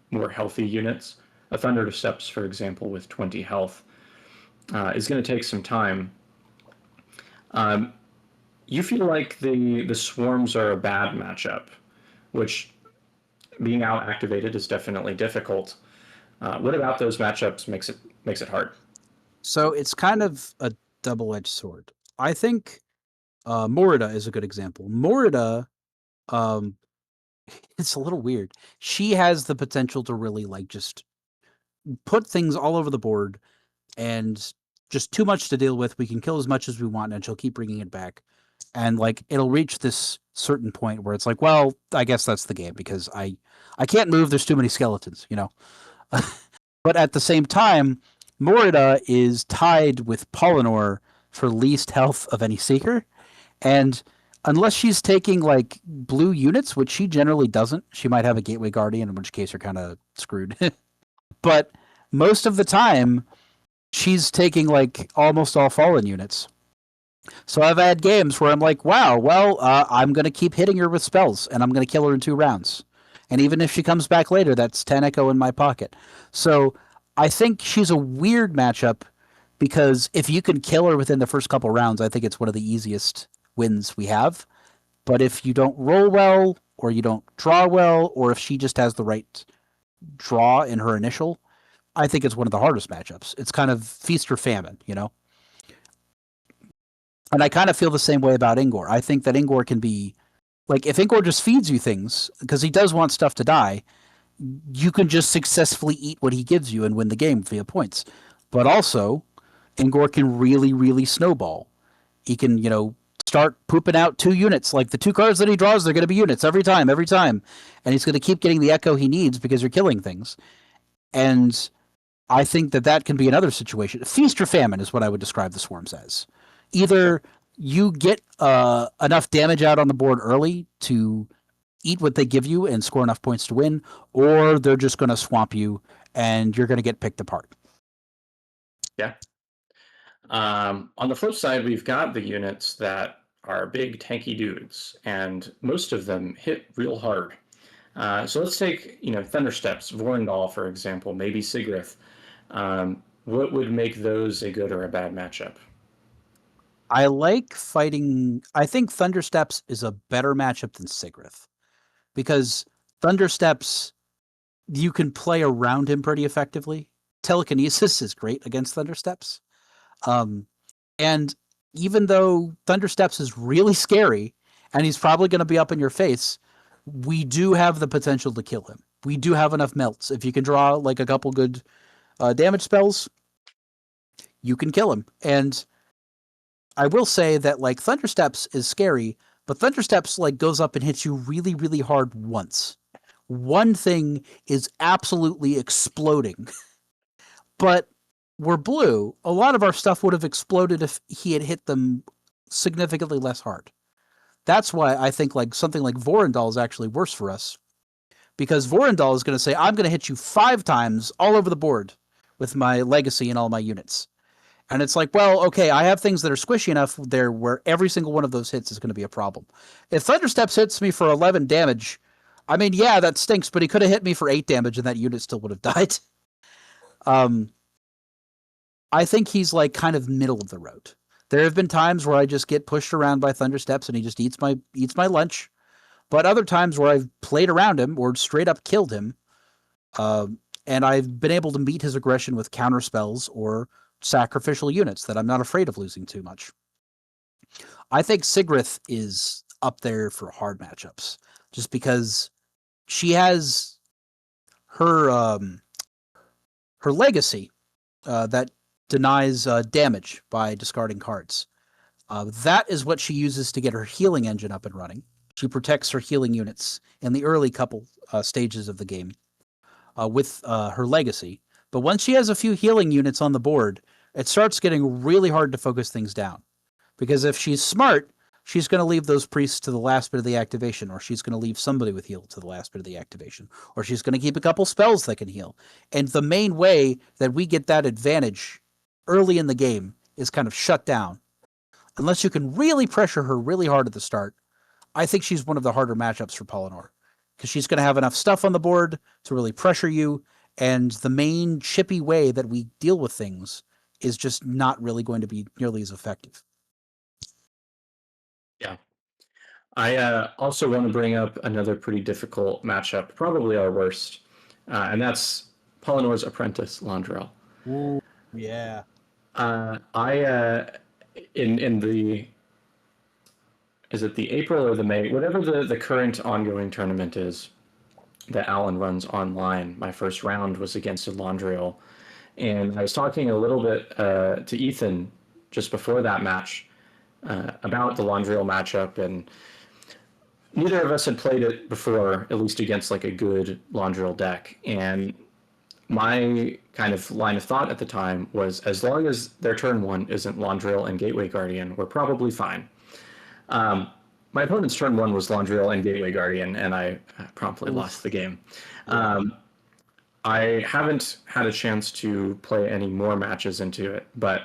more healthy units. A Thunder Steps, for example, with 20 health, is going to take some time. You feel like the swarms are a bad matchup, which being out activated is definitely difficult. What about those matchups makes it hard? So it's kind of a double-edged sword. I think Morida is a good example. Morida, it's a little weird. She has the potential to really like just put things all over the board and just too much to deal with. We can kill as much as we want and she'll keep bringing it back. And like it'll reach this certain point where it's like, well, I guess that's the game because I can't move. There's too many skeletons, you know. But at the same time, Morida is tied with Polinore for least health of any seeker. And unless she's taking like blue units, which she generally doesn't, she might have a Gateway Guardian, in which case you're kind of screwed. But most of the time, she's taking like almost all fallen units. So I've had games where I'm like, wow, well, I'm going to keep hitting her with spells and I'm going to kill her in 2 rounds. And even if she comes back later, that's 10 echo in my pocket. So I think she's a weird matchup because if you can kill her within the first couple rounds, I think it's one of the easiest wins we have. But if you don't roll well, or you don't draw well, or if she just has the right draw in her initial, I think it's one of the hardest matchups. It's kind of feast or famine, you know? And I kind of feel the same way about Ingor. I think that Ingor can be like if Ingor just feeds you things because he does want stuff to die, you can just successfully eat what he gives you and win the game via points. But also, Ingor can really, really snowball. He can, you know, start pooping out 2 units. Like the 2 cards that he draws, they're going to be units every time. And he's going to keep getting the echo he needs because you're killing things. And I think that can be another situation. Feast or famine is what I would describe the swarms as. Either you get enough damage out on the board early to eat what they give you and score enough points to win, or they're just going to swamp you and you're going to get picked apart. Yeah. On the flip side, we've got the units that are big tanky dudes, and most of them hit real hard. So let's take Thundersteps, Vorendal, for example, maybe Sigrith. What would make those a good or a bad matchup? I like fighting. I think Thundersteps is a better matchup than Sigrith because Thundersteps, you can play around him pretty effectively. Telekinesis is great against Thundersteps. And even though Thundersteps is really scary and he's probably going to be up in your face, we do have the potential to kill him. We do have enough melts. If you can draw like a couple good damage spells, you can kill him. And I will say that like Thundersteps is scary, but Thundersteps like goes up and hits you really, really hard once. One thing is absolutely exploding. But we're blue. A lot of our stuff would have exploded if he had hit them significantly less hard. That's why I think like something like Vorendal is actually worse for us. Because Vorendal is going to say, I'm going to hit you 5 times all over the board with my legacy and all my units. And it's like, well, okay, I have things that are squishy enough there where every single one of those hits is going to be a problem. If Thundersteps hits me for 11 damage, I mean, yeah, that stinks, but he could have hit me for 8 damage and that unit still would have died. I think he's like kind of middle of the road. There have been times where I just get pushed around by Thundersteps and he just eats my lunch. But other times where I've played around him or straight up killed him, and I've been able to meet his aggression with counter spells or sacrificial units that I'm not afraid of losing too much. I think Sigrith is up there for hard matchups, just because she has her her legacy that denies damage by discarding cards. That is what she uses to get her healing engine up and running. She protects her healing units in the early couple stages of the game with her legacy. But once she has a few healing units on the board, it starts getting really hard to focus things down. Because if she's smart, she's going to leave those priests to the last bit of the activation, or she's going to leave somebody with heal to the last bit of the activation, or she's going to keep a couple spells that can heal. And the main way that we get that advantage early in the game is kind of shut down. Unless you can really pressure her really hard at the start, I think she's one of the harder matchups for Polinore. Because she's going to have enough stuff on the board to really pressure you, and the main chippy way that we deal with things is just not really going to be nearly as effective. Yeah. I also want to bring up another pretty difficult matchup, probably our worst, and that's Polinore's apprentice, Landrel. Ooh, yeah. In the, is it the April or the May, whatever the current ongoing tournament is that Alan runs online, my first round was against Landriel, and I was talking a little bit to Ethan just before that match about the Landriel matchup, and neither of us had played it before, at least against like a good Landriel deck. And my kind of line of thought at the time was, as long as their turn one isn't Landriel and Gateway Guardian, we're probably fine. My opponent's turn one was Landriel and Gateway Guardian, and I promptly lost the game. I haven't had a chance to play any more matches into it, but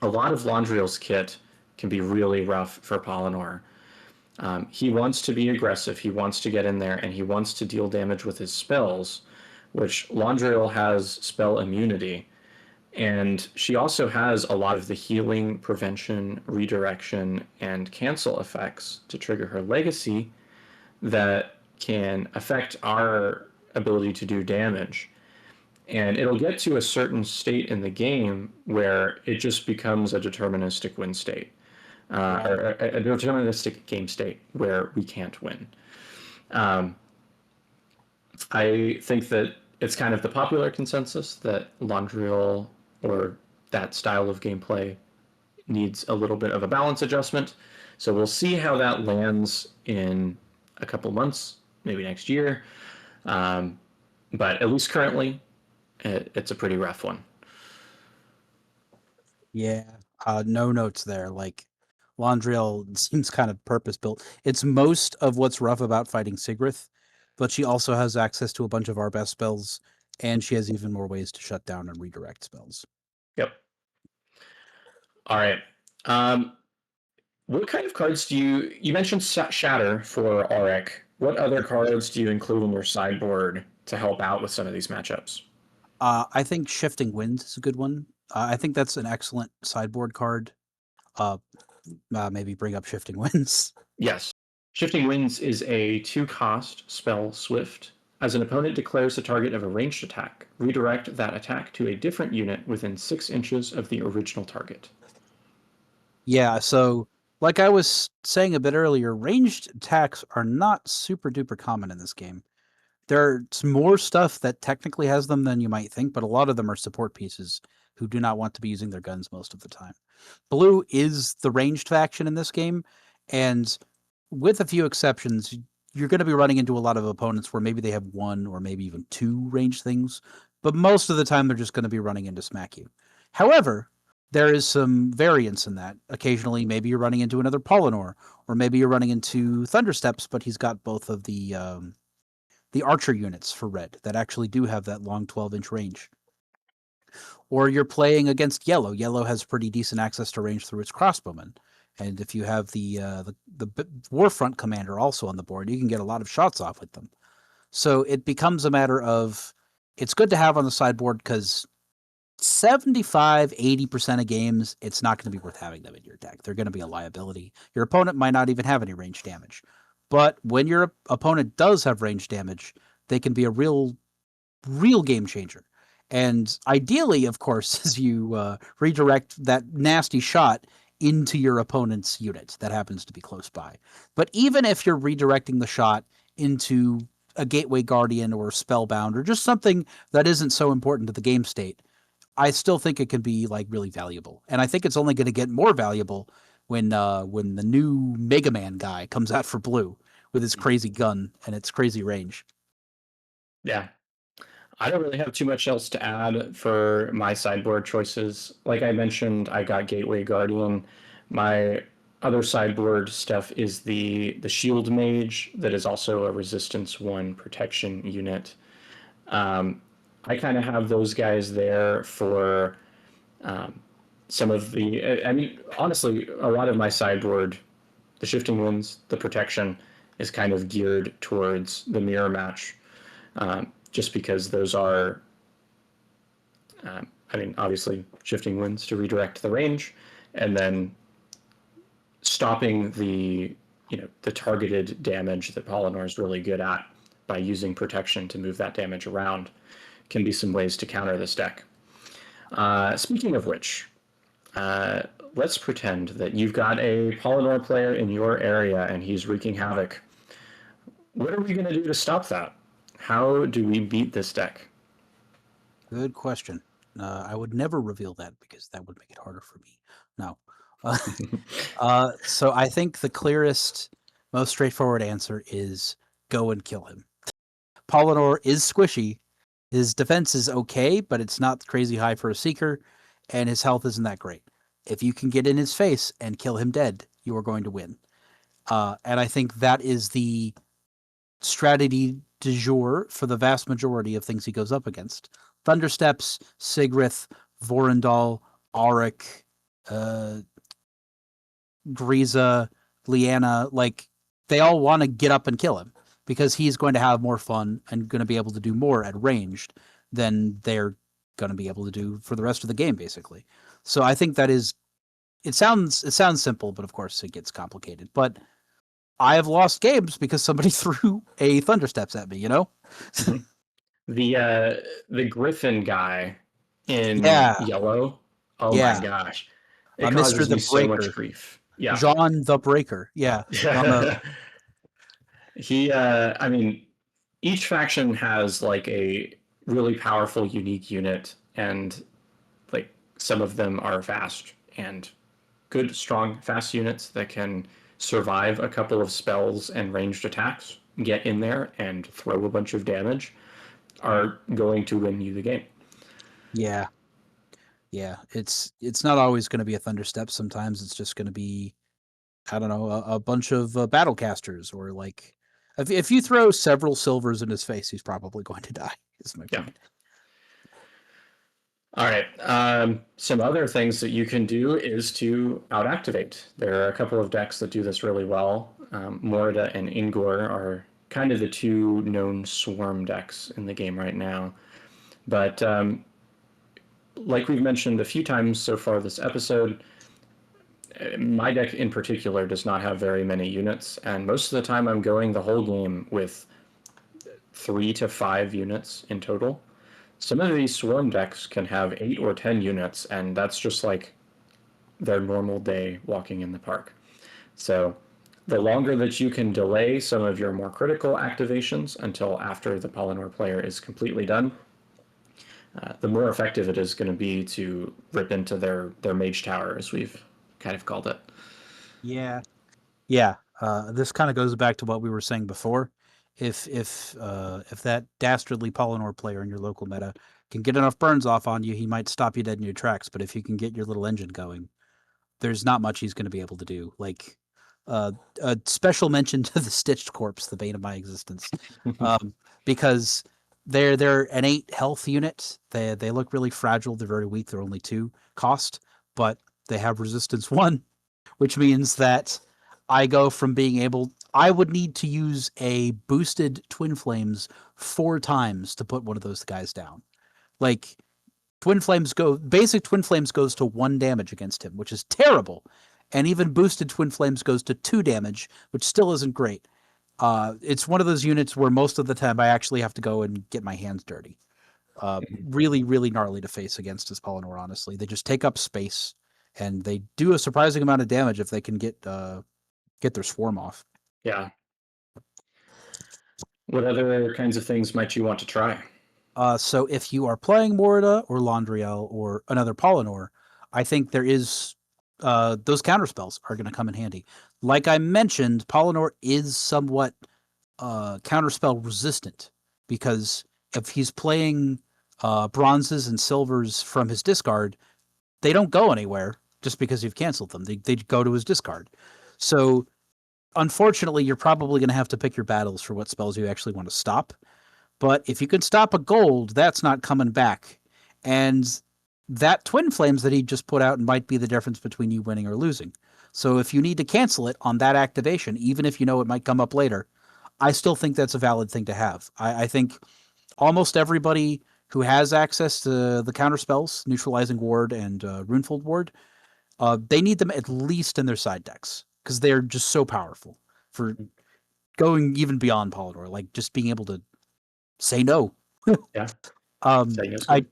a lot of Landriel's kit can be really rough for Polinore. He wants to be aggressive, he wants to get in there, and he wants to deal damage with his spells, which Landriel has spell immunity. And she also has a lot of the healing, prevention, redirection, and cancel effects to trigger her legacy that can affect our ability to do damage. And it'll get to a certain state in the game where it just becomes a deterministic win state. Or a deterministic game state where we can't win. I think that it's kind of the popular consensus that Landriel, or that style of gameplay, needs a little bit of a balance adjustment. So we'll see how that lands in a couple months, maybe next year. But at least currently, it's a pretty rough one. Yeah, no notes there. Like, Landriel seems kind of purpose-built. It's most of what's rough about fighting Sigrith, but she also has access to a bunch of our best spells, and she has even more ways to shut down and redirect spells. Yep. All right. What kind of cards do you mentioned Shatter for Auric. What other cards do you include in your sideboard to help out with some of these matchups? I think Shifting Winds is a good one. I think that's an excellent sideboard card. Maybe bring up Shifting Winds. Yes. Shifting Winds is a 2-cost spell swift. As an opponent declares the target of a ranged attack, redirect that attack to a different unit within 6 inches of the original target. Yeah, so like I was saying a bit earlier, ranged attacks are not super duper common in this game. There's more stuff that technically has them than you might think, but a lot of them are support pieces who do not want to be using their guns most of the time. Blue is the ranged faction in this game, and with a few exceptions, you're going to be running into a lot of opponents where maybe they have 1 or maybe even 2 ranged things, but most of the time they're just going to be running in to smack you. However, there is some variance in that. Occasionally, maybe you're running into another Polinore, or maybe you're running into Thundersteps, but he's got both of the archer units for red that actually do have that long 12-inch range. Or you're playing against yellow. Yellow has pretty decent access to range through its crossbowmen. And if you have the Warfront commander also on the board, you can get a lot of shots off with them. So it becomes a matter of, it's good to have on the sideboard because 75-80% of games, it's not going to be worth having them in your deck. They're going to be a liability. Your opponent might not even have any range damage. But when your opponent does have range damage, they can be a real game changer. And ideally, of course, is you redirect that nasty shot into your opponent's unit that happens to be close by. But even if you're redirecting the shot into a Gateway Guardian or Spellbound or just something that isn't so important to the game state, I still think it can be like really valuable. And I think it's only going to get more valuable when the new Mega Man guy comes out for blue with his crazy gun and its crazy range. Yeah. I don't really have too much else to add for my sideboard choices. Like I mentioned, I got Gateway Guardian. My other sideboard stuff is the Shield Mage that is also a Resistance 1 protection unit. I kind of have those guys there for some of the. I mean, honestly, a lot of my sideboard, the Shifting Winds, the protection, is kind of geared towards the mirror match. Just because those are, I mean, obviously Shifting Winds to redirect the range, and then stopping the targeted damage that Polinore is really good at by using protection to move that damage around can be some ways to counter this deck. Speaking of which, let's pretend that you've got a Polinore player in your area and he's wreaking havoc. What are we going to do to stop that? How do we beat this deck? Good question. I would never reveal that because that would make it harder for me. No. So I think the clearest, most straightforward answer is go and kill him. Polinore is squishy. His defense is okay, but it's not crazy high for a Seeker, and his health isn't that great. If you can get in his face and kill him dead, you are going to win. And I think that is the strategy du jour for the vast majority of things he goes up against. Thundersteps, Sigrith, Vorendal, Auric, Griza, Leanna, like, they all want to get up and kill him because he's going to have more fun and going to be able to do more at ranged than they're going to be able to do for the rest of the game, basically. So I think that is, it sounds simple, but of course it gets complicated. But I have lost games because somebody threw a Thundersteps at me, you know? The Griffin guy in Yeah. yellow. Oh Yeah. my gosh. It Mr. causes the me so much Breaker. grief. Yeah. John the Breaker. Yeah. He I mean, each faction has like a really powerful unique unit, and like some of them are fast and good, strong, fast units that can survive a couple of spells and ranged attacks, get in there and throw a bunch of damage, are going to win you the game. Yeah. Yeah. It's not always going to be a Thunderstep. Sometimes it's just going to be, I don't know, a bunch of Battlecasters, or like, if you throw several silvers in his face, he's probably going to die, is my point. All right. Some other things that you can do is to out-activate. There are a couple of decks that do this really well. Morida and Ingor are kind of the two known swarm decks in the game right now. But like we've mentioned a few times so far this episode, my deck in particular does not have very many units, and most of the time I'm going the whole game with 3 to 5 units in total. Some of these swarm decks can have 8 or 10 units, and that's just like their normal day walking in the park. So the longer that you can delay some of your more critical activations until after the Polinore player is completely done, the more effective it is going to be to rip into their mage tower, as we've kind of called it. Yeah. Yeah. This kind of goes back to what we were saying before. If that dastardly Polinore player in your local meta can get enough burns off on you, he might stop you dead in your tracks. But if you can get your little engine going, there's not much he's going to be able to do. Like, a special mention to the Stitched Corpse, the bane of my existence, because they're an 8 health unit. They look really fragile. They're very weak. They're only 2 cost, but they have resistance 1, which means that I go from being able. I would need to use a boosted Twin Flames 4 times to put one of those guys down. Like basic Twin Flames goes to 1 damage against him, which is terrible. And even boosted Twin Flames goes to 2 damage, which still isn't great. It's one of those units where most of the time I actually have to go and get my hands dirty. Really, really gnarly to face against as Polinore, honestly. They just take up space, and they do a surprising amount of damage if they can get their swarm off. Yeah. What other kinds of things might you want to try? So if you are playing Morida or Landriel or another Polinore, I think there is those counterspells are going to come in handy. Like I mentioned, Polinore is somewhat counterspell resistant because if he's playing bronzes and silvers from his discard, they don't go anywhere just because you've canceled them. They go to his discard. So unfortunately, you're probably going to have to pick your battles for what spells you actually want to stop. But if you can stop a gold, that's not coming back. And that Twin Flames that he just put out might be the difference between you winning or losing. So if you need to cancel it on that activation, even if you know it might come up later, I still think that's a valid thing to have. I think almost everybody who has access to the counter spells, Neutralizing Ward and Runefold Ward, they need them at least in their side decks because they're just so powerful for going even beyond Polydor, like just being able to say no. Yeah. Saying no's I good.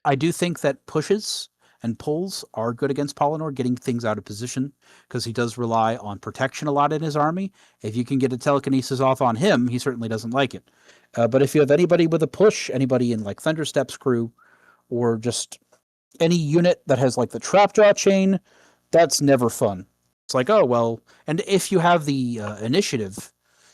I do think that pushes and pulls are good against Polinore, getting things out of position because he does rely on protection a lot in his army. If you can get a telekinesis off on him, he certainly doesn't like it. But if you have anybody with a push, anybody in like Thunderstep's crew, or just any unit that has like the Trapjaw chain, that's never fun. It's like, oh, well, and if you have the initiative,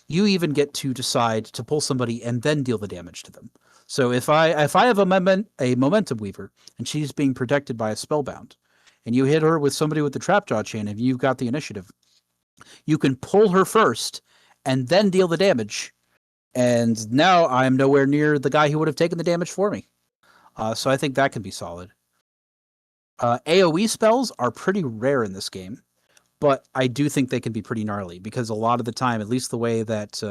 you even get to decide to pull somebody and then deal the damage to them. So if I have a momentum weaver and she's being protected by a spellbound, and you hit her with somebody with the Trapjaw chain and you've got the initiative, you can pull her first and then deal the damage. And now I'm nowhere near the guy who would have taken the damage for me. So I think that can be solid. AoE spells are pretty rare in this game, but I do think they can be pretty gnarly because a lot of the time, at least the way that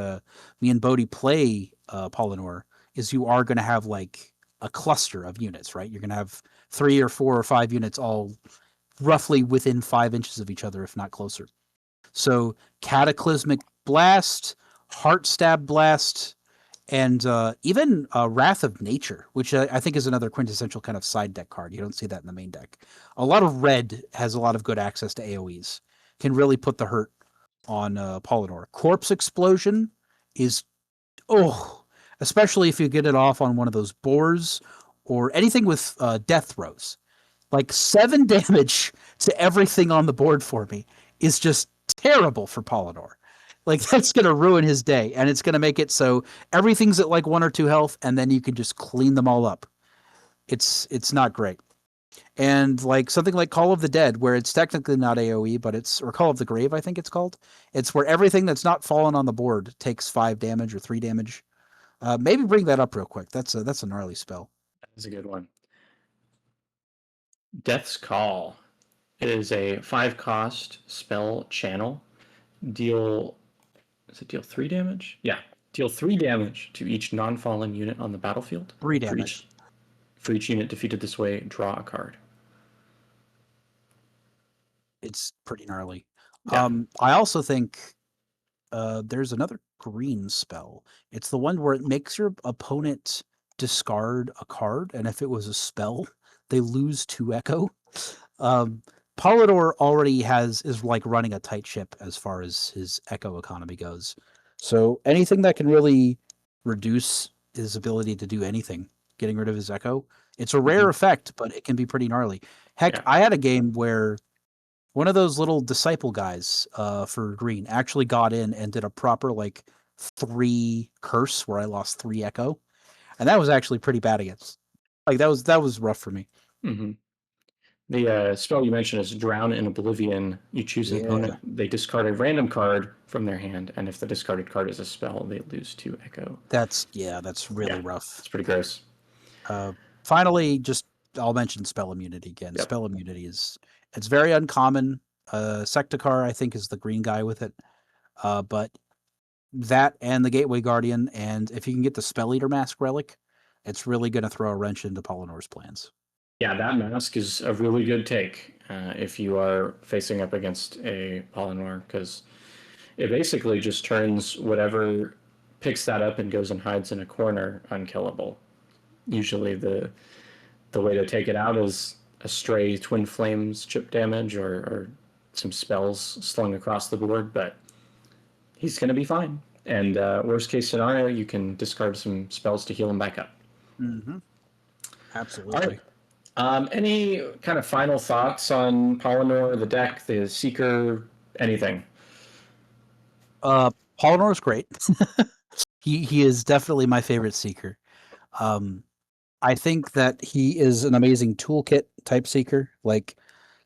me and Bodhi play Polinore, is you are going to have like a cluster of units, right? You're going to have 3 or 4 or 5 units all roughly within 5 inches of each other, if not closer. So Cataclysmic Blast, Heart Stab Blast, and even Wrath of Nature, which I think is another quintessential kind of side deck card. You don't see that in the main deck. A lot of red has a lot of good access to AoEs. Can really put the hurt on Polinore. Corpse Explosion is, especially if you get it off on one of those boars or anything with death throws. Like 7 damage to everything on the board for me is just terrible for Polinore. Like that's going to ruin his day, and it's going to make it so everything's at like 1 or 2 health, and then you can just clean them all up. It's not great. And like something like Call of the Dead, where it's technically not AoE, but or Call of the Grave, I think it's called. It's where everything that's not fallen on the board takes 5 damage or 3 damage. Maybe bring that up real quick. That's a gnarly spell. That's a good one. Death's Call. It is a 5-cost spell channel. Deal 3 damage? Yeah. Deal 3 damage to each non-fallen unit on the battlefield. 3 damage. For each unit defeated this way, draw a card. It's pretty gnarly. Yeah. I also think there's another green spell. It's the one where it makes your opponent discard a card, and if it was a spell, they lose 2 echo. Polydor already is like running a tight ship as far as his echo economy goes. So anything that can really reduce his ability to do anything, getting rid of his echo, it's a rare effect, but it can be pretty gnarly. Heck, yeah. I had a game where one of those little disciple guys for green actually got in and did a proper like 3 curse where I lost 3 echo, and that was actually pretty bad against. Like that was rough for me. Mm-hmm. The spell you mentioned is Drown in Oblivion. You choose an opponent. They discard a random card from their hand, and if the discarded card is a spell, they lose 2 echo. That's really rough. It's pretty gross. Finally, I'll mention spell immunity again. Yep. Spell immunity it's very uncommon. Sectacar, I think, is the green guy with it. But that and the Gateway Guardian, and if you can get the Spell Eater Mask relic, it's really going to throw a wrench into Polinore's plans. Yeah, that mask is a really good take if you are facing up against a Polinore, because it basically just turns whatever picks that up and goes and hides in a corner unkillable. Usually the way to take it out is a stray Twin Flames chip damage or some spells slung across the board, but he's going to be fine. And worst case scenario, you can discard some spells to heal him back up. Mm-hmm. Absolutely. All right. Any kind of final thoughts on Polinore, the deck, the Seeker, anything? Polinore's great. He is definitely my favorite Seeker. I think that he is an amazing toolkit type Seeker. Like,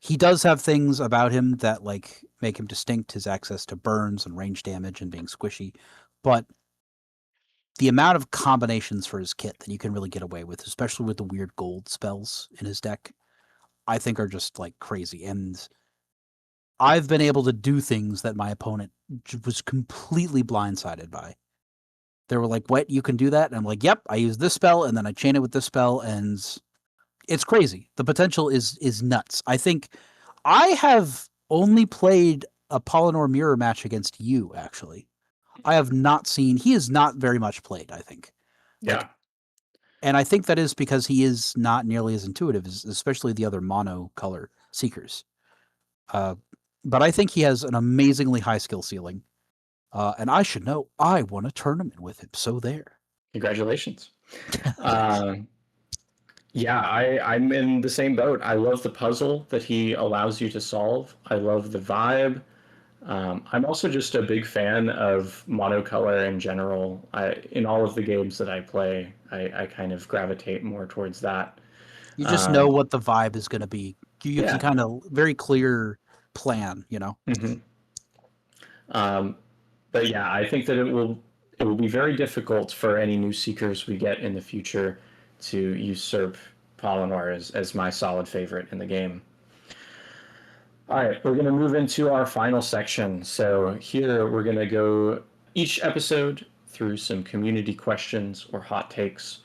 he does have things about him that like make him distinct, his access to burns and range damage and being squishy, but the amount of combinations for his kit that you can really get away with, especially with the weird gold spells in his deck, I think are just like crazy. And I've been able to do things that my opponent was completely blindsided by. They were like, "What? You can do that?" And I'm like, "Yep, I use this spell, and then I chain it with this spell, and it's crazy. The potential is nuts." I think I have only played a Polinore mirror match against you, actually. I have not seen. He is not very much played, I think. Like, Yeah. and I think that is because he is not nearly as intuitive as especially the other mono color Seekers. But I think he has an amazingly high skill ceiling. And I should know, I won a tournament with him. So there. Congratulations. Yeah, I'm in the same boat. I love the puzzle that he allows you to solve. I love the vibe. I'm also just a big fan of monocolor in general. In all of the games that I play, I kind of gravitate more towards that. You just know what the vibe is going to be. You Yeah. can kind of very clear plan, you know? Mm-hmm. But yeah, I think that it will be very difficult for any new seekers we get in the future to usurp Polinore as my solid favorite in the game. All right, we're going to move into our final section. So here we're going to go each episode through some community questions or hot takes.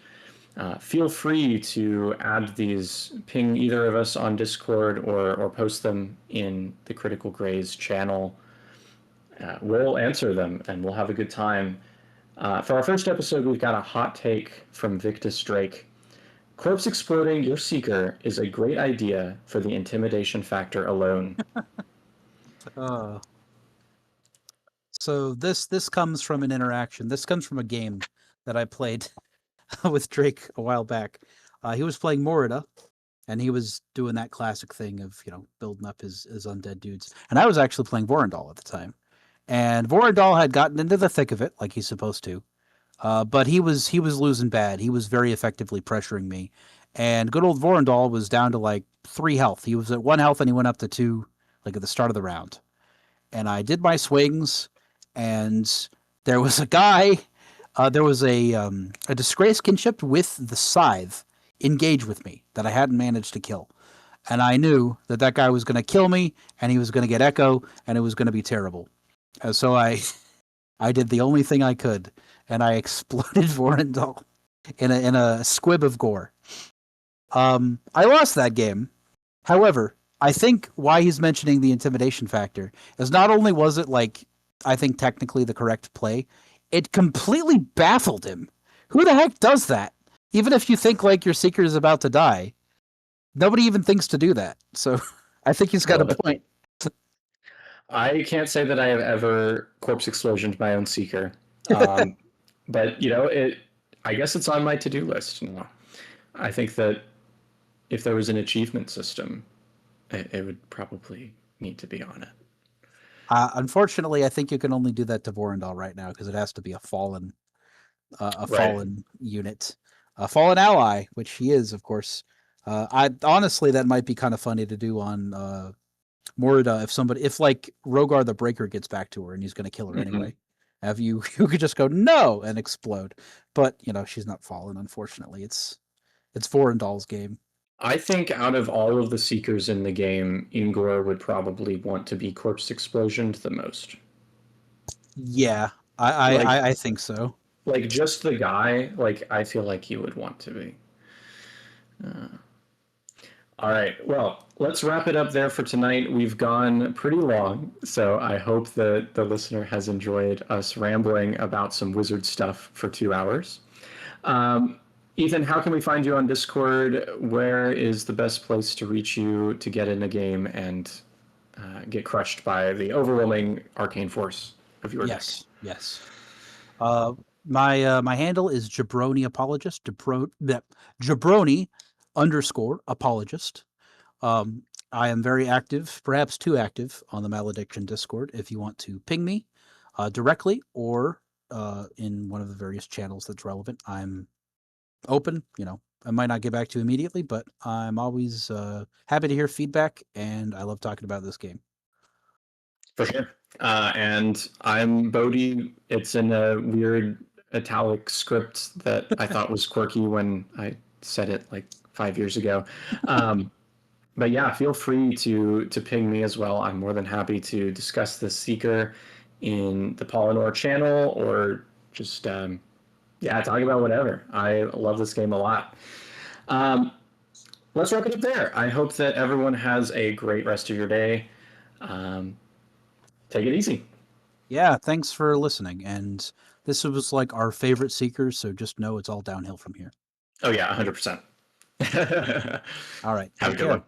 Feel free to add these, ping either of us on Discord or post them in the Critical Graze channel. We'll answer them and we'll have a good time. For our first episode, we've got a hot take from Victus Drake. Corpse exploding your Seeker is a great idea for the intimidation factor alone. So this comes from an interaction. This comes from a game that I played with Drake a while back. He was playing Morida, and he was doing that classic thing of, you know, building up his undead dudes. And I was actually playing Vorendal at the time. And Vorendal had gotten into the thick of it, like he's supposed to. But he was losing bad. He was very effectively pressuring me. And good old Vorendal was down to like 3 health. He was at 1 health and he went up to 2, like at the start of the round. And I did my swings, and there was a guy, there was a disgrace kinship with the Scythe engage with me that I hadn't managed to kill. And I knew that that guy was going to kill me, and he was going to get Echo, and it was going to be terrible. So I did the only thing I could, and I exploded Vorendal in a squib of gore. I lost that game. However, I think why he's mentioning the intimidation factor is not only was it like, I think technically the correct play, it completely baffled him. Who the heck does that? Even if you think like your Seeker is about to die, nobody even thinks to do that. So I think he's got a point. I can't say that I have ever corpse explosioned my own Seeker. But, you know, I guess it's on my to-do list. You know? I think that if there was an achievement system, it would probably need to be on it. Unfortunately, I think you can only do that to Vorendal right now because it has to be a fallen fallen unit, a fallen ally, which he is, of course. I honestly, that might be kind of funny to do on Morida if like Rogar the Breaker gets back to her and he's going to kill her anyway. Have you could just go no and explode, but you know she's not fallen. Unfortunately, it's Vorendal's game. I think out of all of the Seekers in the game, Ingor would probably want to be Corpse Explosioned the most. Yeah, Like, I think so. like just the guy, like I feel like he would want to be. All right. Well, let's wrap it up there for tonight. We've gone pretty long, so I hope that the listener has enjoyed us rambling about some wizard stuff for 2 hours. Um, Ethan, how can we find you on Discord? Where is the best place to reach you to get in a game and get crushed by the overwhelming arcane force of your deck? Yes. My handle is Jabroni Apologist. Jabroni _ apologist. I am very active, perhaps too active, on the Malediction Discord. If you want to ping me directly or in one of the various channels that's relevant, I'm open. I might not get back to you immediately, but I'm always happy to hear feedback, and I love talking about this game. For sure. And I'm Bodhi. It's in a weird italic script that I thought was quirky when I said it like 5 years ago. But yeah, feel free to ping me as well. I'm more than happy to discuss this Seeker in the Polinore channel or just talk about whatever. I love this game a lot. Let's wrap it up there. I hope that everyone has a great rest of your day. Take it easy. Yeah, thanks for listening. And this was like our favorite Seekers, so just know it's all downhill from here. Oh yeah, 100%. All right. Have a good one.